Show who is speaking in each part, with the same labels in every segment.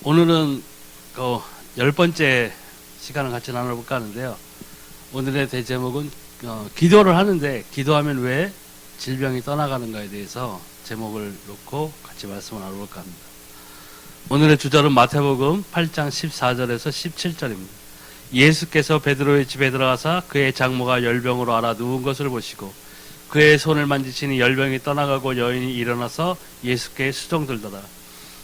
Speaker 1: 오늘은 그 10번째 시간을 같이 나눠볼까 하는데요. 오늘의 대제목은 기도를 하는데 기도하면 왜 질병이 떠나가는가에 대해서 제목을 놓고 같이 말씀을 나눠볼까 합니다. 오늘의 주절은 마태복음 8장 14절에서 17절입니다. 예수께서 베드로의 집에 들어가사 그의 장모가 열병으로 앓아 누운 것을 보시고 그의 손을 만지시니 열병이 떠나가고 여인이 일어나서 예수께 수종들더라.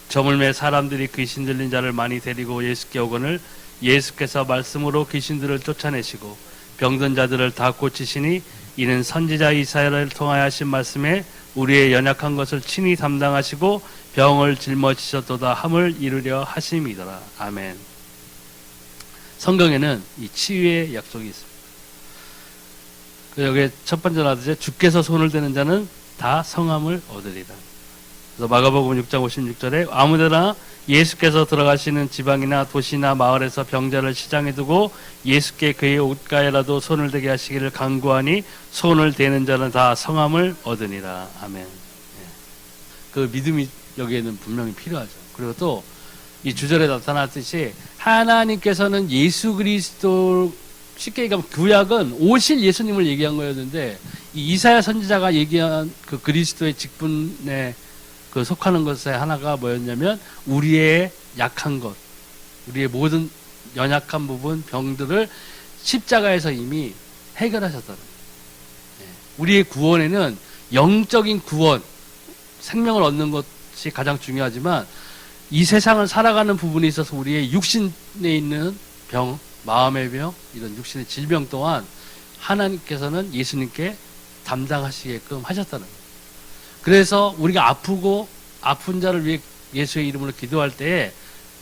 Speaker 1: 저물매 사람들이 귀신 들린 자를 많이 데리고 예수께 오거늘 예수께서 말씀으로 귀신들을 쫓아내시고 병든 자들을 다 고치시니 이는 선지자 이사야를 통하여 하신 말씀에 우리의 연약한 것을 친히 담당하시고 병을 짊어지셨도다 함을 이루려 하심이더라. 아멘. 성경에는 이 치유의 약속이 있습니다. 여기 첫 번째 나오듯이 주께서 손을 대는 자는 다 성함을 얻으리라. 그래서 마가복음 6장 56절에 아무데나 예수께서 들어가시는 지방이나 도시나 마을에서 병자를 시장에 두고 예수께 그의 옷가에라도 손을 대게 하시기를 간구하니 손을 대는 자는 다 성함을 얻으니라. 아멘. 그 믿음이 여기에는 분명히 필요하죠. 그리고 또 이 주절에 나타났듯이 하나님께서는 예수 그리스도, 쉽게 얘기하면 구약은 오실 예수님을 얘기한 거였는데 이 이사야 선지자가 얘기한 그 그리스도의 직분에 그 속하는 것의 하나가 뭐였냐면 우리의 약한 것, 우리의 모든 연약한 부분, 병들을 십자가에서 이미 해결하셨다는 거예요. 우리의 구원에는 영적인 구원, 생명을 얻는 것이 가장 중요하지만 이 세상을 살아가는 부분에 있어서 우리의 육신에 있는 병, 마음의 병, 이런 육신의 질병 또한 하나님께서는 예수님께 담당하시게끔 하셨다는 거예요. 그래서 우리가 아프고 아픈 자를 위해 예수의 이름으로 기도할 때에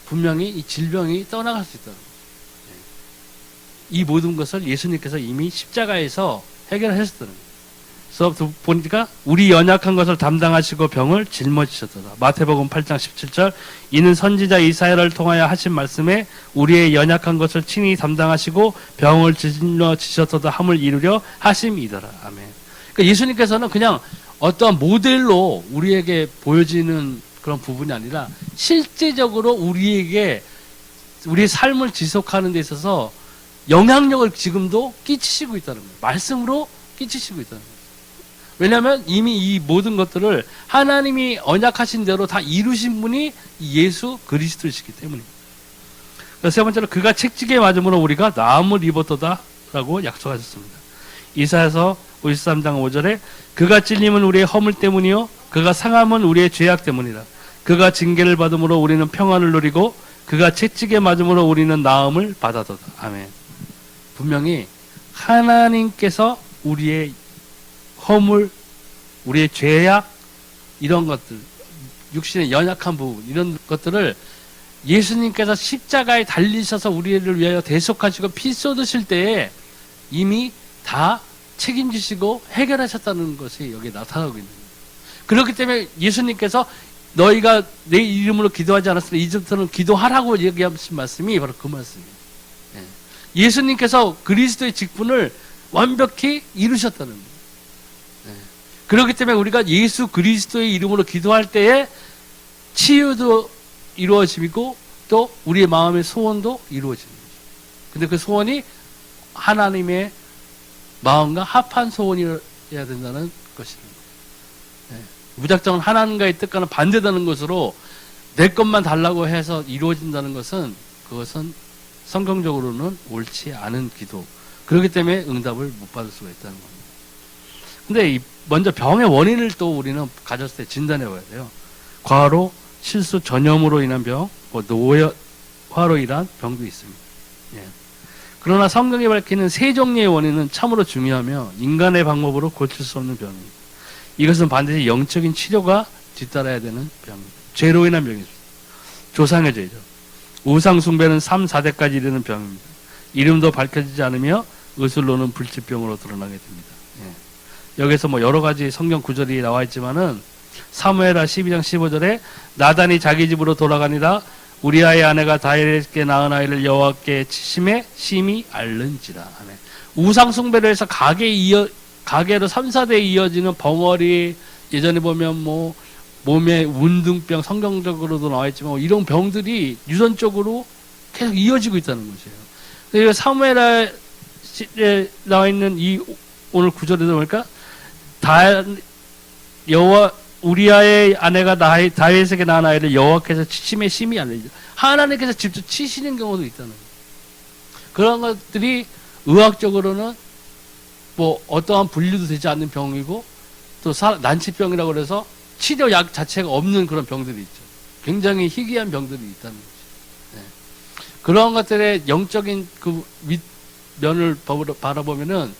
Speaker 1: 분명히 이 질병이 떠나갈 수 있다는 거예요. 이 모든 것을 예수님께서 이미 십자가에서 해결하셨다는 거예요. 그래서 보니까 우리 연약한 것을 담당하시고 병을 짊어지셨다. 마태복음 8장 17절 이는 선지자 이사야를 통하여 하신 말씀에 우리의 연약한 것을 친히 담당하시고 병을 짊어지셨다 함을 이루려 하심이더라. 아멘. 그러니까 예수님께서는 그냥 어떠한 모델로 우리에게 보여지는 그런 부분이 아니라 실제적으로 우리에게 우리의 삶을 지속하는 데 있어서 영향력을 지금도 끼치시고 있다는 거예요. 말씀으로 끼치시고 있다는 거예요. 왜냐하면 이미 이 모든 것들을 하나님이 언약하신 대로 다 이루신 분이 예수 그리스도이시기 때문입니다. 그래서 세 번째로 그가 채찍에 맞음으로 우리가 나음을 입었도다 라고 약속하셨습니다. 이사야서 53장 5절에 그가 찔림은 우리의 허물 때문이요 그가 상함은 우리의 죄악 때문이라. 그가 징계를 받음으로 우리는 평안을 누리고 그가 채찍에 맞음으로 우리는 나음을 받아도다. 아멘. 분명히 하나님께서 우리의 허물, 우리의 죄악, 이런 것들, 육신의 연약한 부분, 이런 것들을 예수님께서 십자가에 달리셔서 우리를 위하여 대속하시고 피 쏟으실 때에 이미 다 책임지시고 해결하셨다는 것이 여기에 나타나고 있는 거예요. 그렇기 때문에 예수님께서 너희가 내 이름으로 기도하지 않았을 때 이제부터는 기도하라고 얘기하신 말씀이 바로 그 말씀이에요. 예수님께서 그리스도의 직분을 완벽히 이루셨다는 거예요. 그렇기 때문에 우리가 예수 그리스도의 이름으로 기도할 때에 치유도 이루어지고 또 우리의 마음의 소원도 이루어지는 거죠. 근데 그 소원이 하나님의 마음과 합한 소원이어야 된다는 것입니다. 무작정 하나님과의 뜻과는 반대되는 것으로 내 것만 달라고 해서 이루어진다는 것은 그것은 성경적으로는 옳지 않은 기도. 그렇기 때문에 응답을 못 받을 수가 있다는 겁니다. 근데 먼저 병의 원인을 또 우리는 가졌을 때 진단해 봐야 돼요. 과로, 실수, 전염으로 인한 병, 노화로 인한 병도 있습니다. 그러나 성경이 밝히는 세 종류의 원인은 참으로 중요하며 인간의 방법으로 고칠 수 없는 병입니다. 이것은 반드시 영적인 치료가 뒤따라야 되는 병입니다. 죄로 인한 병이죠. 조상의 죄죠. 우상 숭배는 3, 4대까지 이르는 병입니다. 이름도 밝혀지지 않으며 의술로는 불치병으로 드러나게 됩니다. 여기서 여러 가지 성경 구절이 나와 있지만은 사무엘하 12장 15절에 나단이 자기 집으로 돌아가니라 우리아의 아내가 다윗에게 낳은 아이를 여호와께 치심에 심히 앓는지라. 아멘. 우상 숭배를 해서 가게로 3, 4대에 이어지는 벙어리, 예전에 보면 몸에 운동병, 성경적으로도 나와 있지만 이런 병들이 유전적으로 계속 이어지고 있다는 것이에요. 사무엘에 나와 있는 이 오늘 구절에도 보니까 여호와 우리아의 아내가 다윗에게 낳은 아이를 여호와께서 치심에 심히 알리죠. 하나님께서 직접 치시는 경우도 있다는 거예요. 그런 것들이 의학적으로는 뭐 어떠한 분류도 되지 않는 병이고 또 난치병이라고 그래서 치료약 자체가 없는 그런 병들이 있죠. 굉장히 희귀한 병들이 있다는 거죠. 네. 그런 것들의 영적인 그 윗면을 바라보면은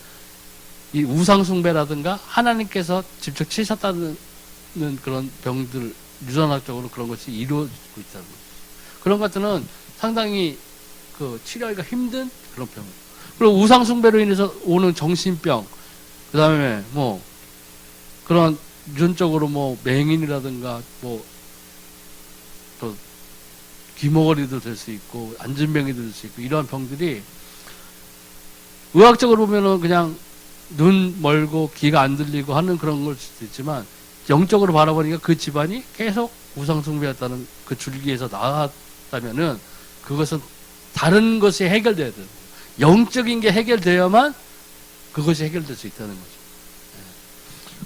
Speaker 1: 이 우상숭배라든가 하나님께서 직접 치셨다는 그런 병들, 유전학적으로 그런 것이 이루어지고 있다는 거죠. 그런 것들은 상당히 그 치료하기가 힘든 그런 병이에요. 그리고 우상숭배로 인해서 오는 정신병, 그 다음에 뭐 그런 유전적으로 뭐 맹인이라든가 뭐 또 귀머거리도 될 수 있고 안진병이 될 수 있고 이러한 병들이 의학적으로 보면은 그냥 눈 멀고 귀가 안 들리고 하는 그런 걸 수도 있지만 영적으로 바라보니까 그 집안이 계속 우상숭배였다는 그 줄기에서 나왔다면은 그것은 다른 것이 해결돼야 돼요. 영적인 게 해결되어야만 그것이 해결될 수 있다는 거죠.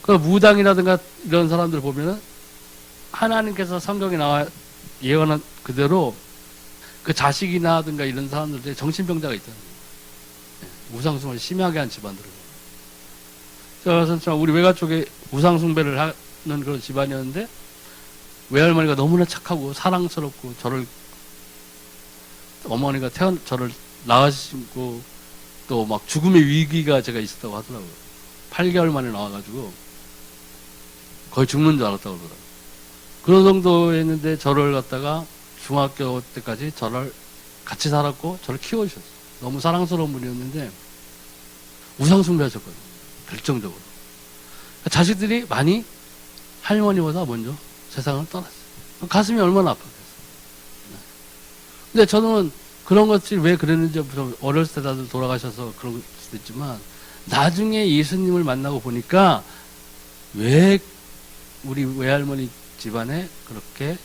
Speaker 1: 그 무당이라든가 이런 사람들 보면은 하나님께서 성경에 나와 예언한 그대로 그 자식이나든가 이런 사람들한테 정신병자가 있다는 거예요. 우상숭배를 심하게 한 집안들은. 그래서 우리 외가 쪽에 우상숭배를 하는 그런 집안이었는데 외할머니가 너무나 착하고 사랑스럽고 저를 어머니가 저를 낳으시고 또 막 죽음의 위기가 제가 있었다고 하더라고요. 8개월 만에 나와가지고 거의 죽는 줄 알았다고 그러더라고요. 그런 정도였는데 저를 갖다가 중학교 때까지 저를 같이 살았고 저를 키워주셨어요. 너무 사랑스러운 분이었는데 우상숭배 하셨거든요. 결정적으로. 자식들이 많이 할머니보다 먼저 세상을 떠났어요. 가슴이 얼마나 아팠겠어요. 근데 저는 그런 것들이 왜 그랬는지 어렸을 때 다들 돌아가셔서 그런 수도 있지만 나중에 예수님을 만나고 보니까 왜 우리 외할머니 집안에 그렇게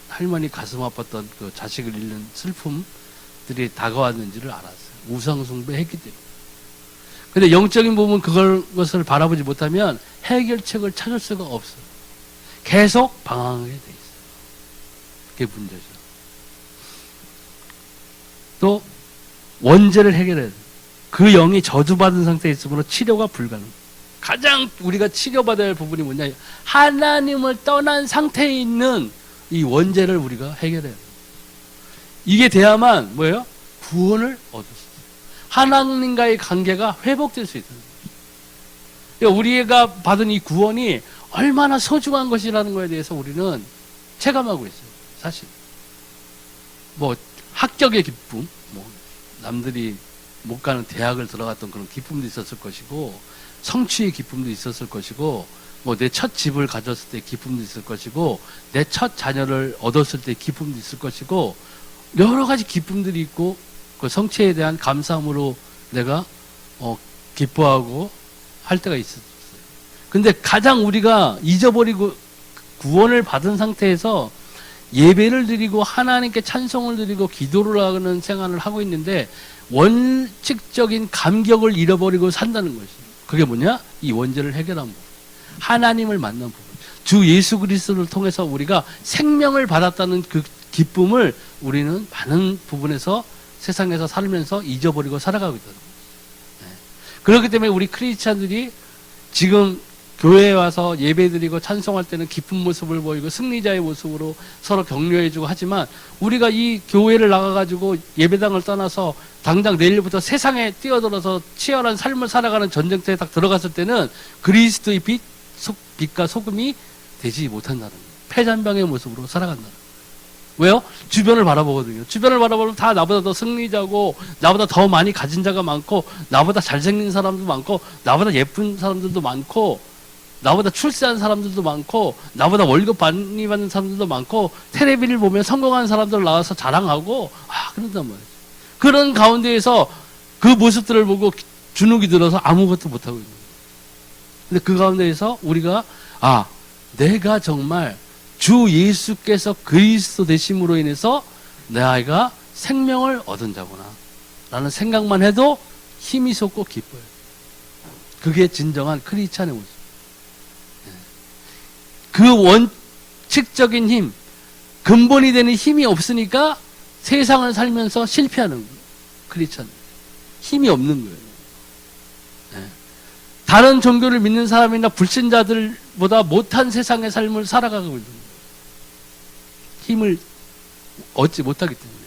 Speaker 1: 할머니 가슴 아팠던 그 자식을 잃는 슬픔들이 다가왔는지를 알았어요. 우상숭배 했기 때문에. 근데 영적인 부분 그것을 바라보지 못하면 해결책을 찾을 수가 없어요. 계속 방황하게 돼 있어요. 그게 문제죠. 또 원죄를 해결해야 돼요. 그 영이 저주받은 상태에 있으므로 치료가 불가능해요. 가장 우리가 치료받아야 할 부분이 뭐냐, 하나님을 떠난 상태에 있는 이 원죄를 우리가 해결해야 돼요. 이게 돼야만 뭐예요? 구원을 얻을 수 있어요. 하나님과의 관계가 회복될 수 있다는 거죠. 우리가 받은 이 구원이 얼마나 소중한 것이라는 것에 대해서 우리는 체감하고 있어요. 사실 뭐 학적의 기쁨, 뭐 남들이 못 가는 대학을 들어갔던 그런 기쁨도 있었을 것이고, 성취의 기쁨도 있었을 것이고, 뭐 내 첫 집을 가졌을 때 기쁨도 있을 것이고, 내 첫 자녀를 얻었을 때 기쁨도 있을 것이고, 여러 가지 기쁨들이 있고, 그 성취에 대한 감사함으로 내가 기뻐하고 할 때가 있었어요. 근데 가장 우리가 잊어버리고 구원을 받은 상태에서 예배를 드리고 하나님께 찬송을 드리고 기도를 하는 생활을 하고 있는데 원칙적인 감격을 잃어버리고 산다는 것이에요. 그게 뭐냐? 이 원죄를 해결한 부분, 하나님을 만난 부분, 주 예수 그리스도를 통해서 우리가 생명을 받았다는 그 기쁨을 우리는 많은 부분에서 세상에서 살면서 잊어버리고 살아가고 있다는 거예요. 네. 그렇기 때문에 우리 크리스찬들이 지금 교회에 와서 예배드리고 찬송할 때는 기쁜 모습을 보이고 승리자의 모습으로 서로 격려해주고 하지만, 우리가 이 교회를 나가가지고 예배당을 떠나서 당장 내일부터 세상에 뛰어들어서 치열한 삶을 살아가는 전쟁터에 딱 들어갔을 때는 그리스도의 빛과 소금이 되지 못한다는 거예요. 패잔병의 모습으로 살아간다는 거예요. 왜요? 주변을 바라보거든요. 주변을 바라보면 다 나보다 더 승리자고, 나보다 더 많이 가진 자가 많고, 나보다 잘생긴 사람도 많고, 나보다 예쁜 사람들도 많고, 나보다 출세한 사람들도 많고, 나보다 월급 많이 받는 사람들도 많고, 텔레비를 보면 성공한 사람들 나와서 자랑하고, 그런단 말이죠. 그런 가운데에서 그 모습들을 보고 주눅이 들어서 아무것도 못하고 있는 거예요. 근데 그 가운데에서 우리가 내가 정말 주 예수께서 그리스도 되심으로 인해서 내 아이가 생명을 얻은 자구나 라는 생각만 해도 힘이 솟고 기뻐요. 그게 진정한 크리스찬의 모습. 그 원칙적인 힘, 근본이 되는 힘이 없으니까 세상을 살면서 실패하는 거예요. 크리스찬 힘이 없는 거예요. 다른 종교를 믿는 사람이나 불신자들보다 못한 세상의 삶을 살아가고 있는 거예요. 힘을 얻지 못하기 때문에.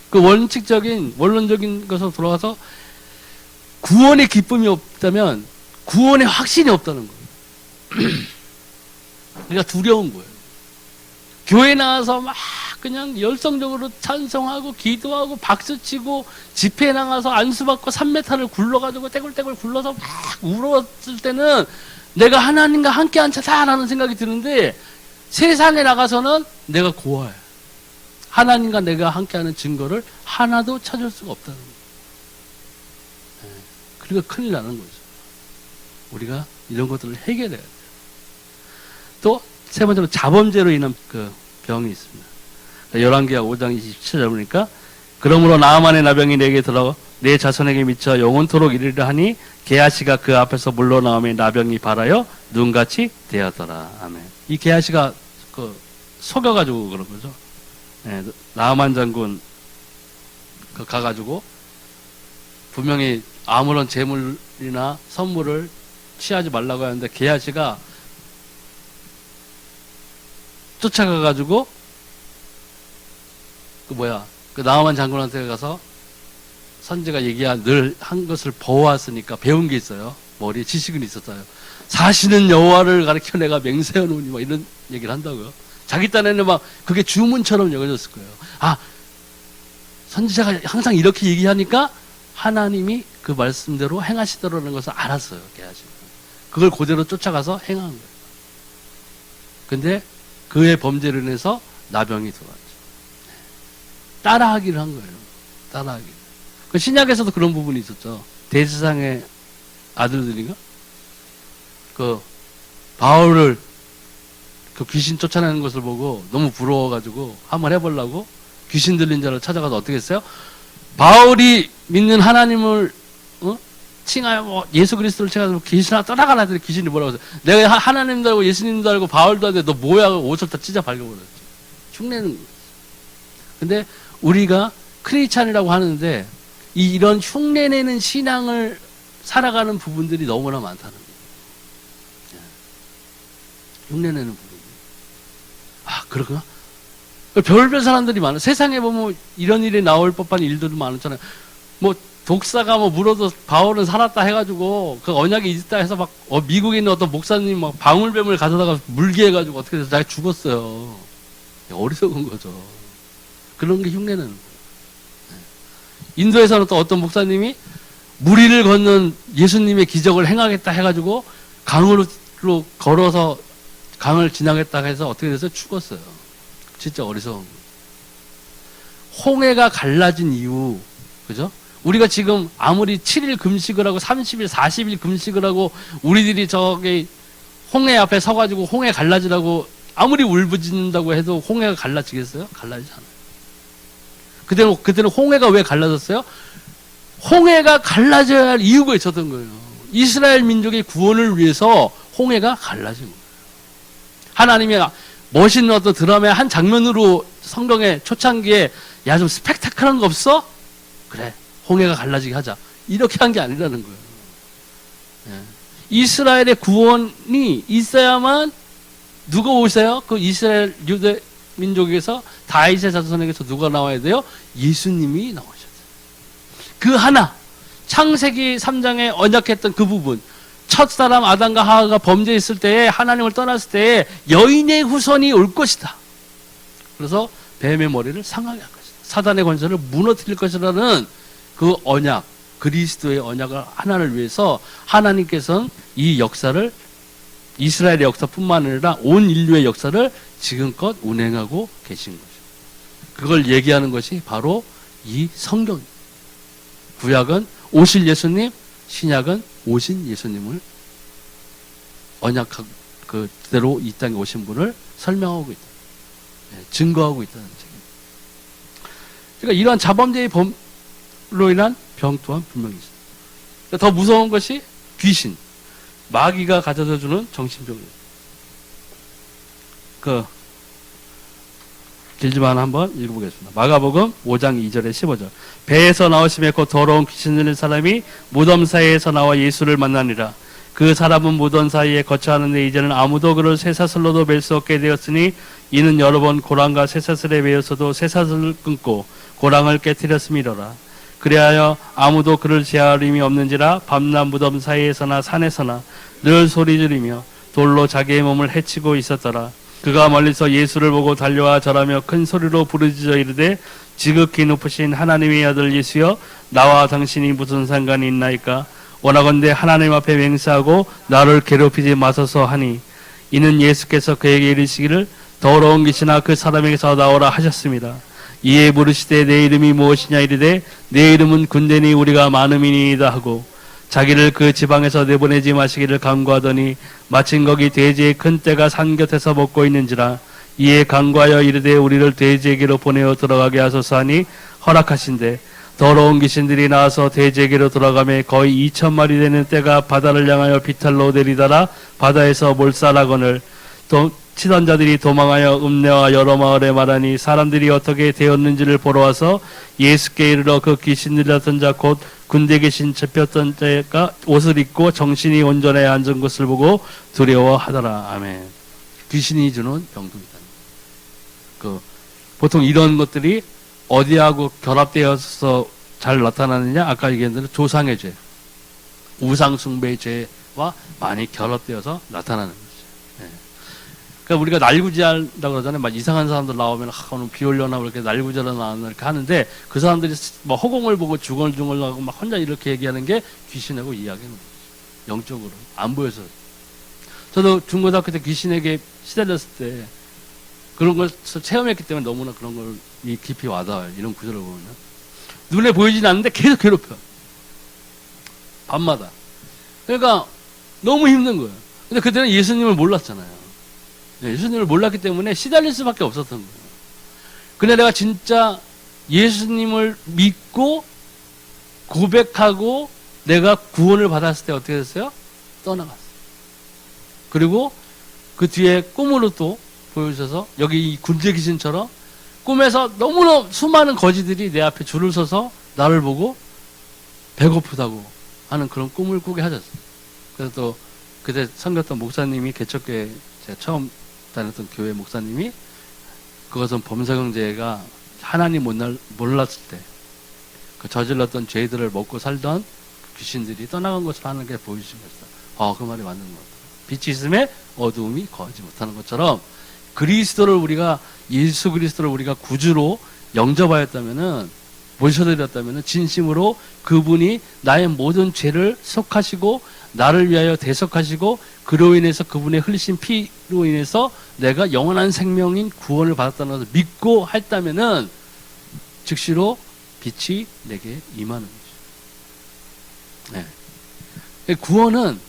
Speaker 1: 그 원칙적인 원론적인 것으로 돌아가서 구원의 기쁨이 없다면 구원의 확신이 없다는 거예요. 그러니까 두려운 거예요. 교회 나와서 막 그냥 열성적으로 찬송하고 기도하고 박수치고 집회에 나가서 안수받고 3m를 굴러가지고 떼굴떼굴 굴러서 막 울었을 때는 내가 하나님과 함께한 자다라는 생각이 드는데 세상에 나가서는 내가 고아야. 하나님과 내가 함께하는 증거를 하나도 찾을 수가 없다는 거예요. 그러니까 큰일 나는 거죠. 우리가 이런 것들을 해결해야 돼요. 또 세 번째로 자범죄로 인한 그 병이 있습니다. 열왕기하 5장 27절 보니까 그러므로 나아만의 나병이 내게 들어 내 자손에게 미쳐 영원토록 이르려 하니 게하시가 그 앞에서 물러나오며 나병이 발하여 눈같이 되었더라. 아멘. 이 게하시가 그 속여가지고 그런 거죠. 네, 나아만 장군 그 가가지고 분명히 아무런 재물이나 선물을 취하지 말라고 하는데 게하시가 쫓아가가지고 그 나아만 장군한테 가서 선지가 얘기한 늘 한 것을 보았으니까 배운 게 있어요. 머리에 지식은 있었어요. 사시는 여호와를 가리켜 내가 맹세하노니 막 이런 얘기를 한다고요. 자기 딴에는 막 그게 주문처럼 여겨졌을 거예요. 아, 선지자가 항상 이렇게 얘기하니까 하나님이 그 말씀대로 행하시더라는 것을 알았어요. 게하시가. 그걸 그대로 쫓아가서 행한 거예요. 근데 그의 범죄로 인해서 나병이 들어왔죠. 따라하기를 한 거예요. 따라하기. 그 신약에서도 그런 부분이 있었죠. 대제사장의 아들들인가? 그 바울을 그 귀신 쫓아내는 것을 보고 너무 부러워가지고 한번 해보려고 귀신 들린 자를 찾아가서 어떻게 했어요? 바울이 믿는 하나님을 칭하여 뭐 예수 그리스도를 칭하여 귀신아 떠나가라 했더니 귀신이 뭐라고 했어요? 내가 하나님도 알고 예수님도 알고 바울도 알고 너 뭐야? 옷을 다 찢어 밝혀버렸죠. 흉내는 거예요. 근데 우리가 크리스찬이라고 하는데 이런 흉내내는 신앙을 살아가는 부분들이 너무나 많다는 거예요. 흉내내는 부분. 아, 그렇구나? 별별 사람들이 많아. 세상에 보면 이런 일이 나올 법한 일들도 많잖아요. 뭐 독사가 뭐 물어도 바울은 살았다 해가지고 그 언약이 있다 해서 막 미국에 있는 어떤 목사님 막 방울뱀을 가져다가 물게 해가지고 어떻게 해서 자기 죽었어요. 어리석은 거죠. 그런 게 흉내내는 거예요. 인도에서는 또 어떤 목사님이 무리를 걷는 예수님의 기적을 행하겠다 해가지고 강으로 걸어서 강을 지나겠다 해서 어떻게 돼서 죽었어요. 진짜 어리석은 거예요. 홍해가 갈라진 이유, 그죠? 우리가 지금 아무리 7일 금식을 하고 30일, 40일 금식을 하고 우리들이 저기 홍해 앞에 서가지고 홍해 갈라지라고 아무리 울부짖는다고 해도 홍해가 갈라지겠어요? 갈라지지 않아요. 그때는 홍해가 왜 갈라졌어요? 홍해가 갈라져야 할 이유가 있었던 거예요. 이스라엘 민족의 구원을 위해서 홍해가 갈라진 거예요. 하나님이 멋있는 어떤 드라마의 한 장면으로 성경의 초창기에 야 좀 스펙타클한 거 없어? 그래. 홍해가 갈라지게 하자. 이렇게 한 게 아니라는 거예요. 이스라엘의 구원이 있어야만 누가 오세요? 그 이스라엘 유대 민족에서 다윗의 자손에게서 누가 나와야 돼요? 예수님이 나오셔야 돼요. 그 하나, 창세기 3장에 언약했던 그 부분, 첫사람 아담과 하와가 범죄했을 때에 하나님을 떠났을 때에 여인의 후손이 올 것이다. 그래서 뱀의 머리를 상하게 할 것이다. 사단의 권세를 무너뜨릴 것이라는 그 언약, 그리스도의 언약을 하나를 위해서 하나님께서는 이 역사를 이스라엘의 역사뿐만 아니라 온 인류의 역사를 지금껏 운행하고 계신 거죠. 그걸 얘기하는 것이 바로 이 성경입니다. 구약은 오실 예수님, 신약은 오신 예수님을 언약 그대로 이 땅에 오신 분을 설명하고 있다. 증거하고 있다는 책입니다. 그러니까 이러한 자범죄의 범로 인한 병 또한 분명히 있습니다. 그러니까 더 무서운 것이 귀신, 마귀가 가져다 주는 정신병입니다. 길지만 한번 읽어보겠습니다. 마가복음 5장 2절에 15절. 배에서 나오심에 곧 더러운 귀신 들린 사람이 무덤 사이에서 나와 예수를 만나니라. 그 사람은 무덤 사이에 거처하는데 이제는 아무도 그를 쇠사슬로도 맬 수 없게 되었으니 이는 여러 번 고랑과 쇠사슬에 매였어도 쇠사슬을 끊고 고랑을 깨뜨렸음이로라. 그리하여 아무도 그를 제할 힘이 없는지라 밤낮 무덤 사이에서나 산에서나 늘 소리 지르며 돌로 자기의 몸을 해치고 있었더라. 그가 멀리서 예수를 보고 달려와 절하며 큰 소리로 부르짖어 이르되 지극히 높으신 하나님의 아들 예수여 나와 당신이 무슨 상관이 있나이까. 원하건대 하나님 앞에 맹세하고 나를 괴롭히지 마소서 하니 이는 예수께서 그에게 이르시기를 더러운 귀신아 그 사람에게서 나오라 하셨습니다. 이에 물으시되 내 이름이 무엇이냐 이르되 내 이름은 군대니 우리가 많음이니이다 하고 자기를 그 지방에서 내보내지 마시기를 간구하더니 마침 거기 돼지의 큰 떼가 산 곁에서 먹고 있는지라. 이에 간구하여 이르되 우리를 돼지에게로 보내어 들어가게 하소서 하니 허락하신대 더러운 귀신들이 나와서 돼지에게로 들어가매 거의 2,000마리 되는 떼가 바다를 향하여 비탈로 내리다라 바다에서 몰살하거늘 치던 자들이 도망하여 읍내와 여러 마을에 말하니 사람들이 어떻게 되었는지를 보러 와서 예수께 이르러 그 귀신 들렸던 자 곧 군대 귀신 잡혔던 자가 옷을 입고 정신이 온전해 앉은 것을 보고 두려워하더라. 아멘. 귀신이 주는 병동이다. 보통 이런 것들이 어디하고 결합되어서 잘 나타나느냐? 아까 얘기한 대로 조상의 죄, 우상숭배의 죄와 많이 결합되어서 나타나는 거죠. 네. 그러니까 우리가 날구지한다고 그러잖아요. 막 이상한 사람들 나오면 오늘 비 올려나 이렇게 날구지하나 이렇게 하는데 그 사람들이 뭐 허공을 보고 중얼중얼하고 막 혼자 이렇게 얘기하는 게 귀신하고 이야기하는 거죠. 영적으로 안 보여서. 저도 중고등학교 때 귀신에게 시달렸을 때 그런 걸 체험했기 때문에 너무나 그런 걸 깊이 와닿아요. 이런 구절을 보면 눈에 보이진 않는데 계속 괴롭혀. 밤마다. 그러니까 너무 힘든 거예요. 근데 그때는 예수님을 몰랐잖아요. 예수님을 몰랐기 때문에 시달릴 수밖에 없었던 거예요. 근데 내가 진짜 예수님을 믿고 고백하고 내가 구원을 받았을 때 어떻게 됐어요? 떠나갔어요. 그리고 그 뒤에 꿈으로 또 보여주셔서 여기 이 군대 귀신처럼 꿈에서 너무나 수많은 거지들이 내 앞에 줄을 서서 나를 보고 배고프다고 하는 그런 꿈을 꾸게 하셨어요. 그래서 또 그때 섬겼던 목사님이 개척교회 제가 처음 다녔던 교회 목사님이 그것은 범사경제가 하나님 몰랐을 때 그 저질렀던 죄들을 먹고 살던 귀신들이 떠나간 것을 하는 게 보여주신 것이다. 그 말이 맞는 것 같아요. 빛이 있음에 어두움이 거하지 못하는 것처럼 그리스도를 우리가 예수 그리스도를 우리가 구주로 영접하였다면은 모셔드렸다면은 진심으로 그분이 나의 모든 죄를 속하시고 나를 위하여 대속하시고 그로 인해서 그분의 흘리신 피로 인해서 내가 영원한 생명인 구원을 받았다는 것을 믿고 했다면은 즉시로 빛이 내게 임하는 거죠. 네. 구원은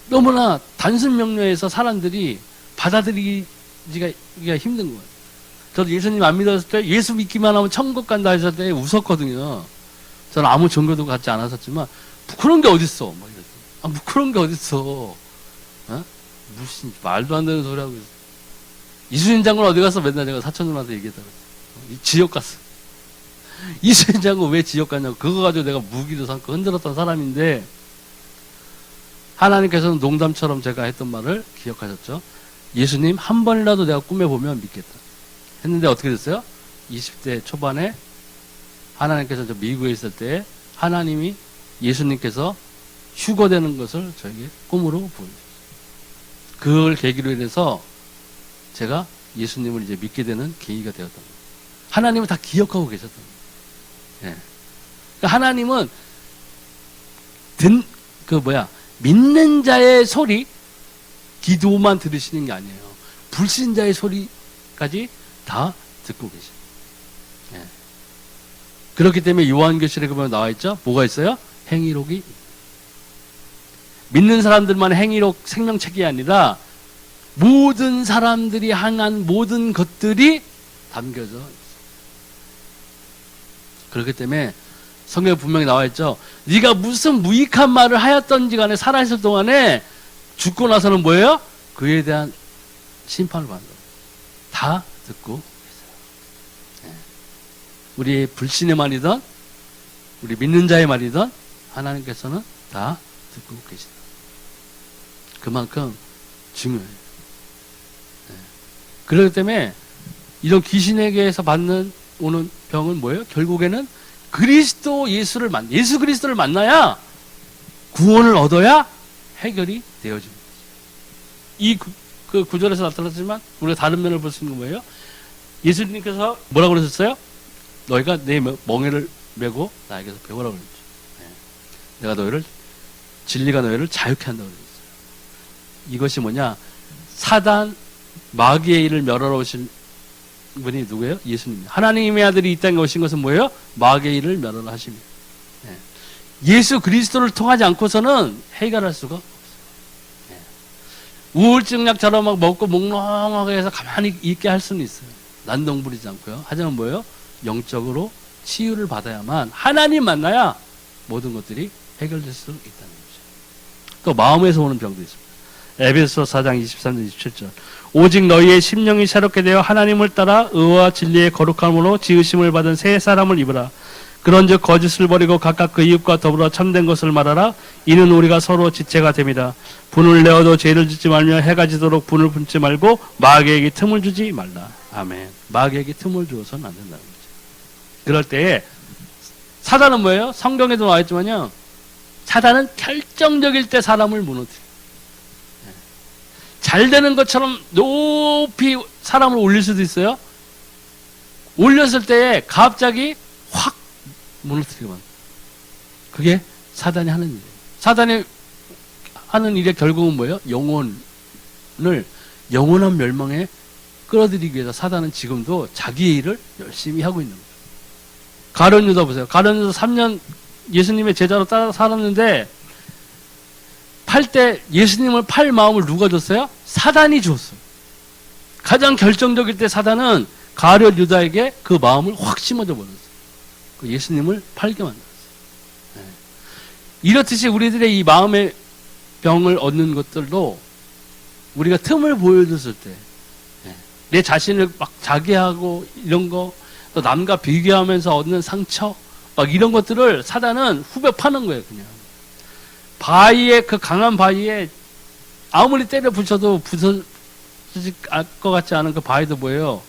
Speaker 1: 너무나 단순 명료해서 사람들이 받아들이기가 힘든 거예요. 저도 예수님 안 믿었을 때 예수 믿기만 하면 천국 간다 했을 때 웃었거든요. 저는 아무 종교도 갖지 않았었지만 그런 게 어딨어? 막 이랬어요. 뭐 그런 게 어딨어? 무슨 말도 안 되는 소리 하고 있어. 이순신 장군 어디 갔어? 맨날 제가 사촌 누나한테 얘기했다고. 지옥 갔어. 이순신 장군 왜 지옥 갔냐고. 그거 가지고 내가 무기도 삼고 흔들었던 사람인데 하나님께서는 농담처럼 제가 했던 말을 기억하셨죠? 예수님 한 번이라도 내가 꿈에 보면 믿겠다. 했는데 어떻게 됐어요? 20대 초반에 하나님께서 저 미국에 있을 때 하나님이 예수님께서 휴거되는 것을 저에게 꿈으로 보여주셨어요. 그걸 계기로 인해서 제가 예수님을 이제 믿게 되는 계기가 되었던 거예요. 하나님은 다 기억하고 계셨던 거예요. 예. 그러니까 하나님은 믿는 자의 소리, 기도만 들으시는 게 아니에요. 불신자의 소리까지 다 듣고 계셔요. 예. 그렇기 때문에 요한계시록에 보면 나와 있죠? 뭐가 있어요? 행위록이. 믿는 사람들만 행위록 생명책이 아니라 모든 사람들이 향한 모든 것들이 담겨져 있어요. 그렇기 때문에 성경에 분명히 나와 있죠. 네가 무슨 무익한 말을 하였던지 간에 살아있을 동안에 죽고 나서는 뭐예요? 그에 대한 심판을 받는 거예요. 다 듣고 있어요. 우리 불신의 말이든 우리 믿는 자의 말이든 하나님께서는 다 듣고 계시다. 그만큼 중요해요. 그렇기 때문에 이런 귀신에게서 받는 오는 병은 뭐예요? 결국에는 그리스도 예수 그리스도를 만나야 구원을 얻어야 해결이 되어집니다. 이 그 구절에서 나타났지만 우리가 다른 면을 볼 수 있는 건 뭐예요? 예수님께서 뭐라고 그러셨어요? 너희가 내 멍에를 메고 나에게서 배우라고 그랬죠. 내가 너희를 진리가 너희를 자유케 한다고 그랬어요. 이것이 뭐냐? 사단 마귀의 일을 멸하러 오신 분이 누구예요? 예수님입니다. 하나님의 아들이 이 땅에 오신 것은 뭐예요? 마귀의 일을 멸하러 하십니다. 예수 그리스도를 통하지 않고서는 해결할 수가 없어요. 우울증약처럼 막 먹고 몽롱하게 해서 가만히 있게 할 수는 있어요. 난동 부리지 않고요. 하지만 뭐예요? 영적으로 치유를 받아야만 하나님 만나야 모든 것들이 해결될 수 있다는 거죠. 또 마음에서 오는 병도 있습니다. 에베소 4장 23절 27절 오직 너희의 심령이 새롭게 되어 하나님을 따라 의와 진리의 거룩함으로 지으심을 받은 새 사람을 입으라. 그런즉 거짓을 버리고 각각 그 이웃과 더불어 참된 것을 말하라. 이는 우리가 서로 지체가 됩니다. 분을 내어도 죄를 짓지 말며 해가 지도록 분을 품지 말고 마귀에게 틈을 주지 말라. 아멘. 마귀에게 틈을 주어서는 안 된다는 거죠. 그럴 때에 사단은 뭐예요? 성경에도 나와 있지만요. 사단은 결정적일 때 사람을 무너뜨려요. 잘 되는 것처럼 높이 사람을 올릴 수도 있어요. 올렸을 때에 갑자기 확 무너뜨리고만. 그게 사단이 하는 일이에요. 사단이 하는 일의 결국은 뭐예요? 영원한 멸망에 끌어들이기 위해서 사단은 지금도 자기의 일을 열심히 하고 있는 거예요. 가룟 유다 보세요. 가룟 유다 3년 예수님의 제자로 따라 살았는데 팔 때 예수님을 팔 마음을 누가 줬어요? 사단이 줬어요. 가장 결정적일 때 사단은 가룟 유다에게 그 마음을 확 심어줘 버렸어요. 예수님을 팔게 만들었어요. 이렇듯이 우리들의 이 마음의 병을 얻는 것들도 우리가 틈을 보여줬을 때 내 자신을 막 자괴하고 이런 거 또 남과 비교하면서 얻는 상처 막 이런 것들을 사단은 후벼 파는 거예요. 그냥 바위에 그 강한 바위에 아무리 때려 부셔도 부서질 것 같지 않은 그 바위도 뭐예요?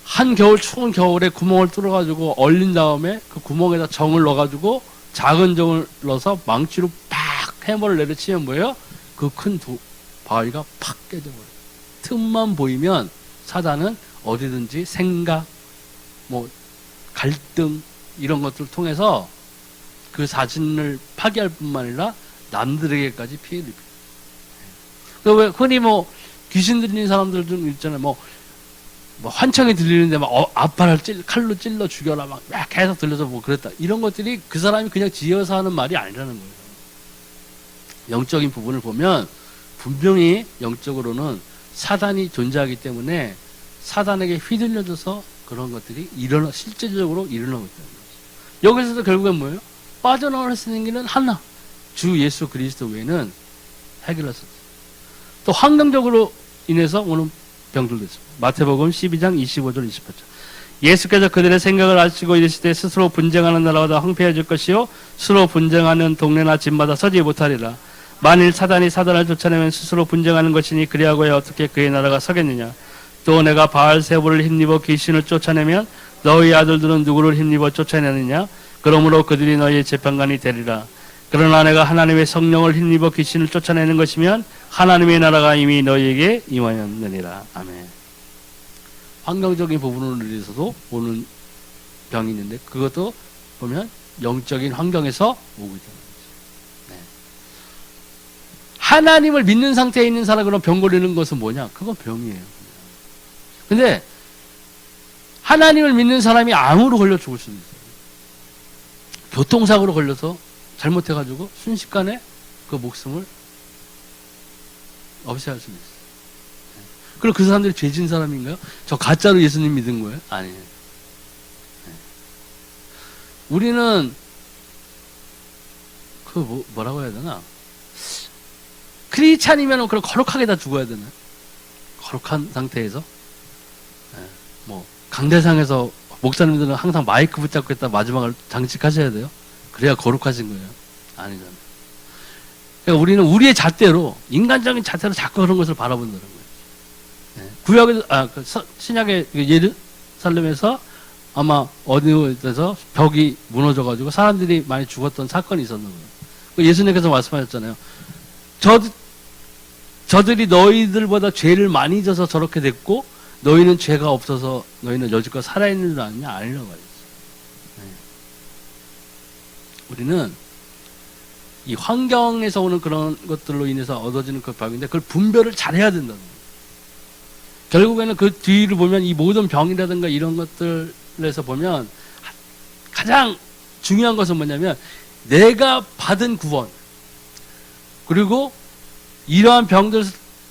Speaker 1: 한겨울 추운 겨울에 구멍을 뚫어가지고 얼린 다음에 그 구멍에다 정을 넣어가지고 작은 정을 넣어서 망치로 팍 해머를 내려치면 뭐예요? 그 큰 바위가 팍 깨져버려요. 틈만 보이면 사단은 어디든지 생각, 뭐 갈등 이런 것들을 통해서 그 자신을 파괴할 뿐만 아니라 남들에게까지 피해를 입혀요. 왜 흔히 뭐 귀신 들리는 사람들 좀 있잖아요. 뭐 환청이 들리는데 막 앞발을 칼로 찔러 죽여라 막 계속 들려서 뭐 그랬다. 이런 것들이 그 사람이 그냥 지어서 하는 말이 아니라는 거예요. 영적인 부분을 보면 분명히 영적으로는 사단이 존재하기 때문에 사단에게 휘둘려져서 그런 것들이 실제적으로 일어나고 있다는 거죠. 여기서도 결국엔 뭐예요? 빠져나올 수 있는 길은 하나. 주 예수 그리스도 외에는 해결할 수 없어요. 또 환경적으로 인해서 오는 병들도 있습니다. 마태복음 12장 25절 28절 예수께서 그들의 생각을 아시고 이르시되 스스로 분쟁하는 나라보다 황폐해질 것이요 스스로 분쟁하는 동네나 집마다 서지 못하리라. 만일 사단이 사단을 쫓아내면 스스로 분쟁하는 것이니 그리하고야 어떻게 그의 나라가 서겠느냐. 또 내가 바알세불을 힘입어 귀신을 쫓아내면 너희 아들들은 누구를 힘입어 쫓아내느냐. 그러므로 그들이 너희의 재판관이 되리라. 그러나 내가 하나님의 성령을 힘입어 귀신을 쫓아내는 것이면 하나님의 나라가 이미 너희에게 임하였느니라. 아멘. 환경적인 부분으로 인해서도 오는 병이 있는데 그것도 보면 영적인 환경에서 오고 있다는 거죠. 네. 하나님을 믿는 상태에 있는 사람 그런 병 걸리는 것은 뭐냐? 그건 병이에요. 근데 하나님을 믿는 사람이 암으로 걸려 죽을 수도 있어요. 교통사고로 걸려서 잘못해가지고 순식간에 그 목숨을 없애야 할 수도 있어요. 그럼 그 사람들이 죄진 사람인가요? 저 가짜로 예수님 믿은 거예요? 아니에요. 우리는 뭐라고 해야 되나? 크리스찬이면 그럼 거룩하게 다 죽어야 되나? 거룩한 상태에서? 뭐 강대상에서 목사님들은 항상 마이크 붙잡고 있다 마지막을 장식하셔야 돼요? 그래야 거룩하신 거예요? 아니잖아요. 그러니까 우리는 우리의 잣대로, 인간적인 잣대로 자꾸 그런 것을 바라본다는 거예요. 구약의, 신약의 예루살렘에서 아마 어디에서 벽이 무너져가지고 사람들이 많이 죽었던 사건이 있었는 거예요. 예수님께서 말씀하셨잖아요. 저들이 너희들보다 죄를 많이 져서 저렇게 됐고, 너희는 죄가 없어서 너희는 여지껏 살아있는 줄 아느냐? 아니라고 하셨어요. 우리는 이 환경에서 오는 그런 것들로 인해서 얻어지는 그 병인데 그걸 분별을 잘해야 된다는 거예요. 결국에는 그 뒤를 보면 이 모든 병이라든가 이런 것들에서 보면 가장 중요한 것은 뭐냐면 내가 받은 구원, 그리고 이러한 병들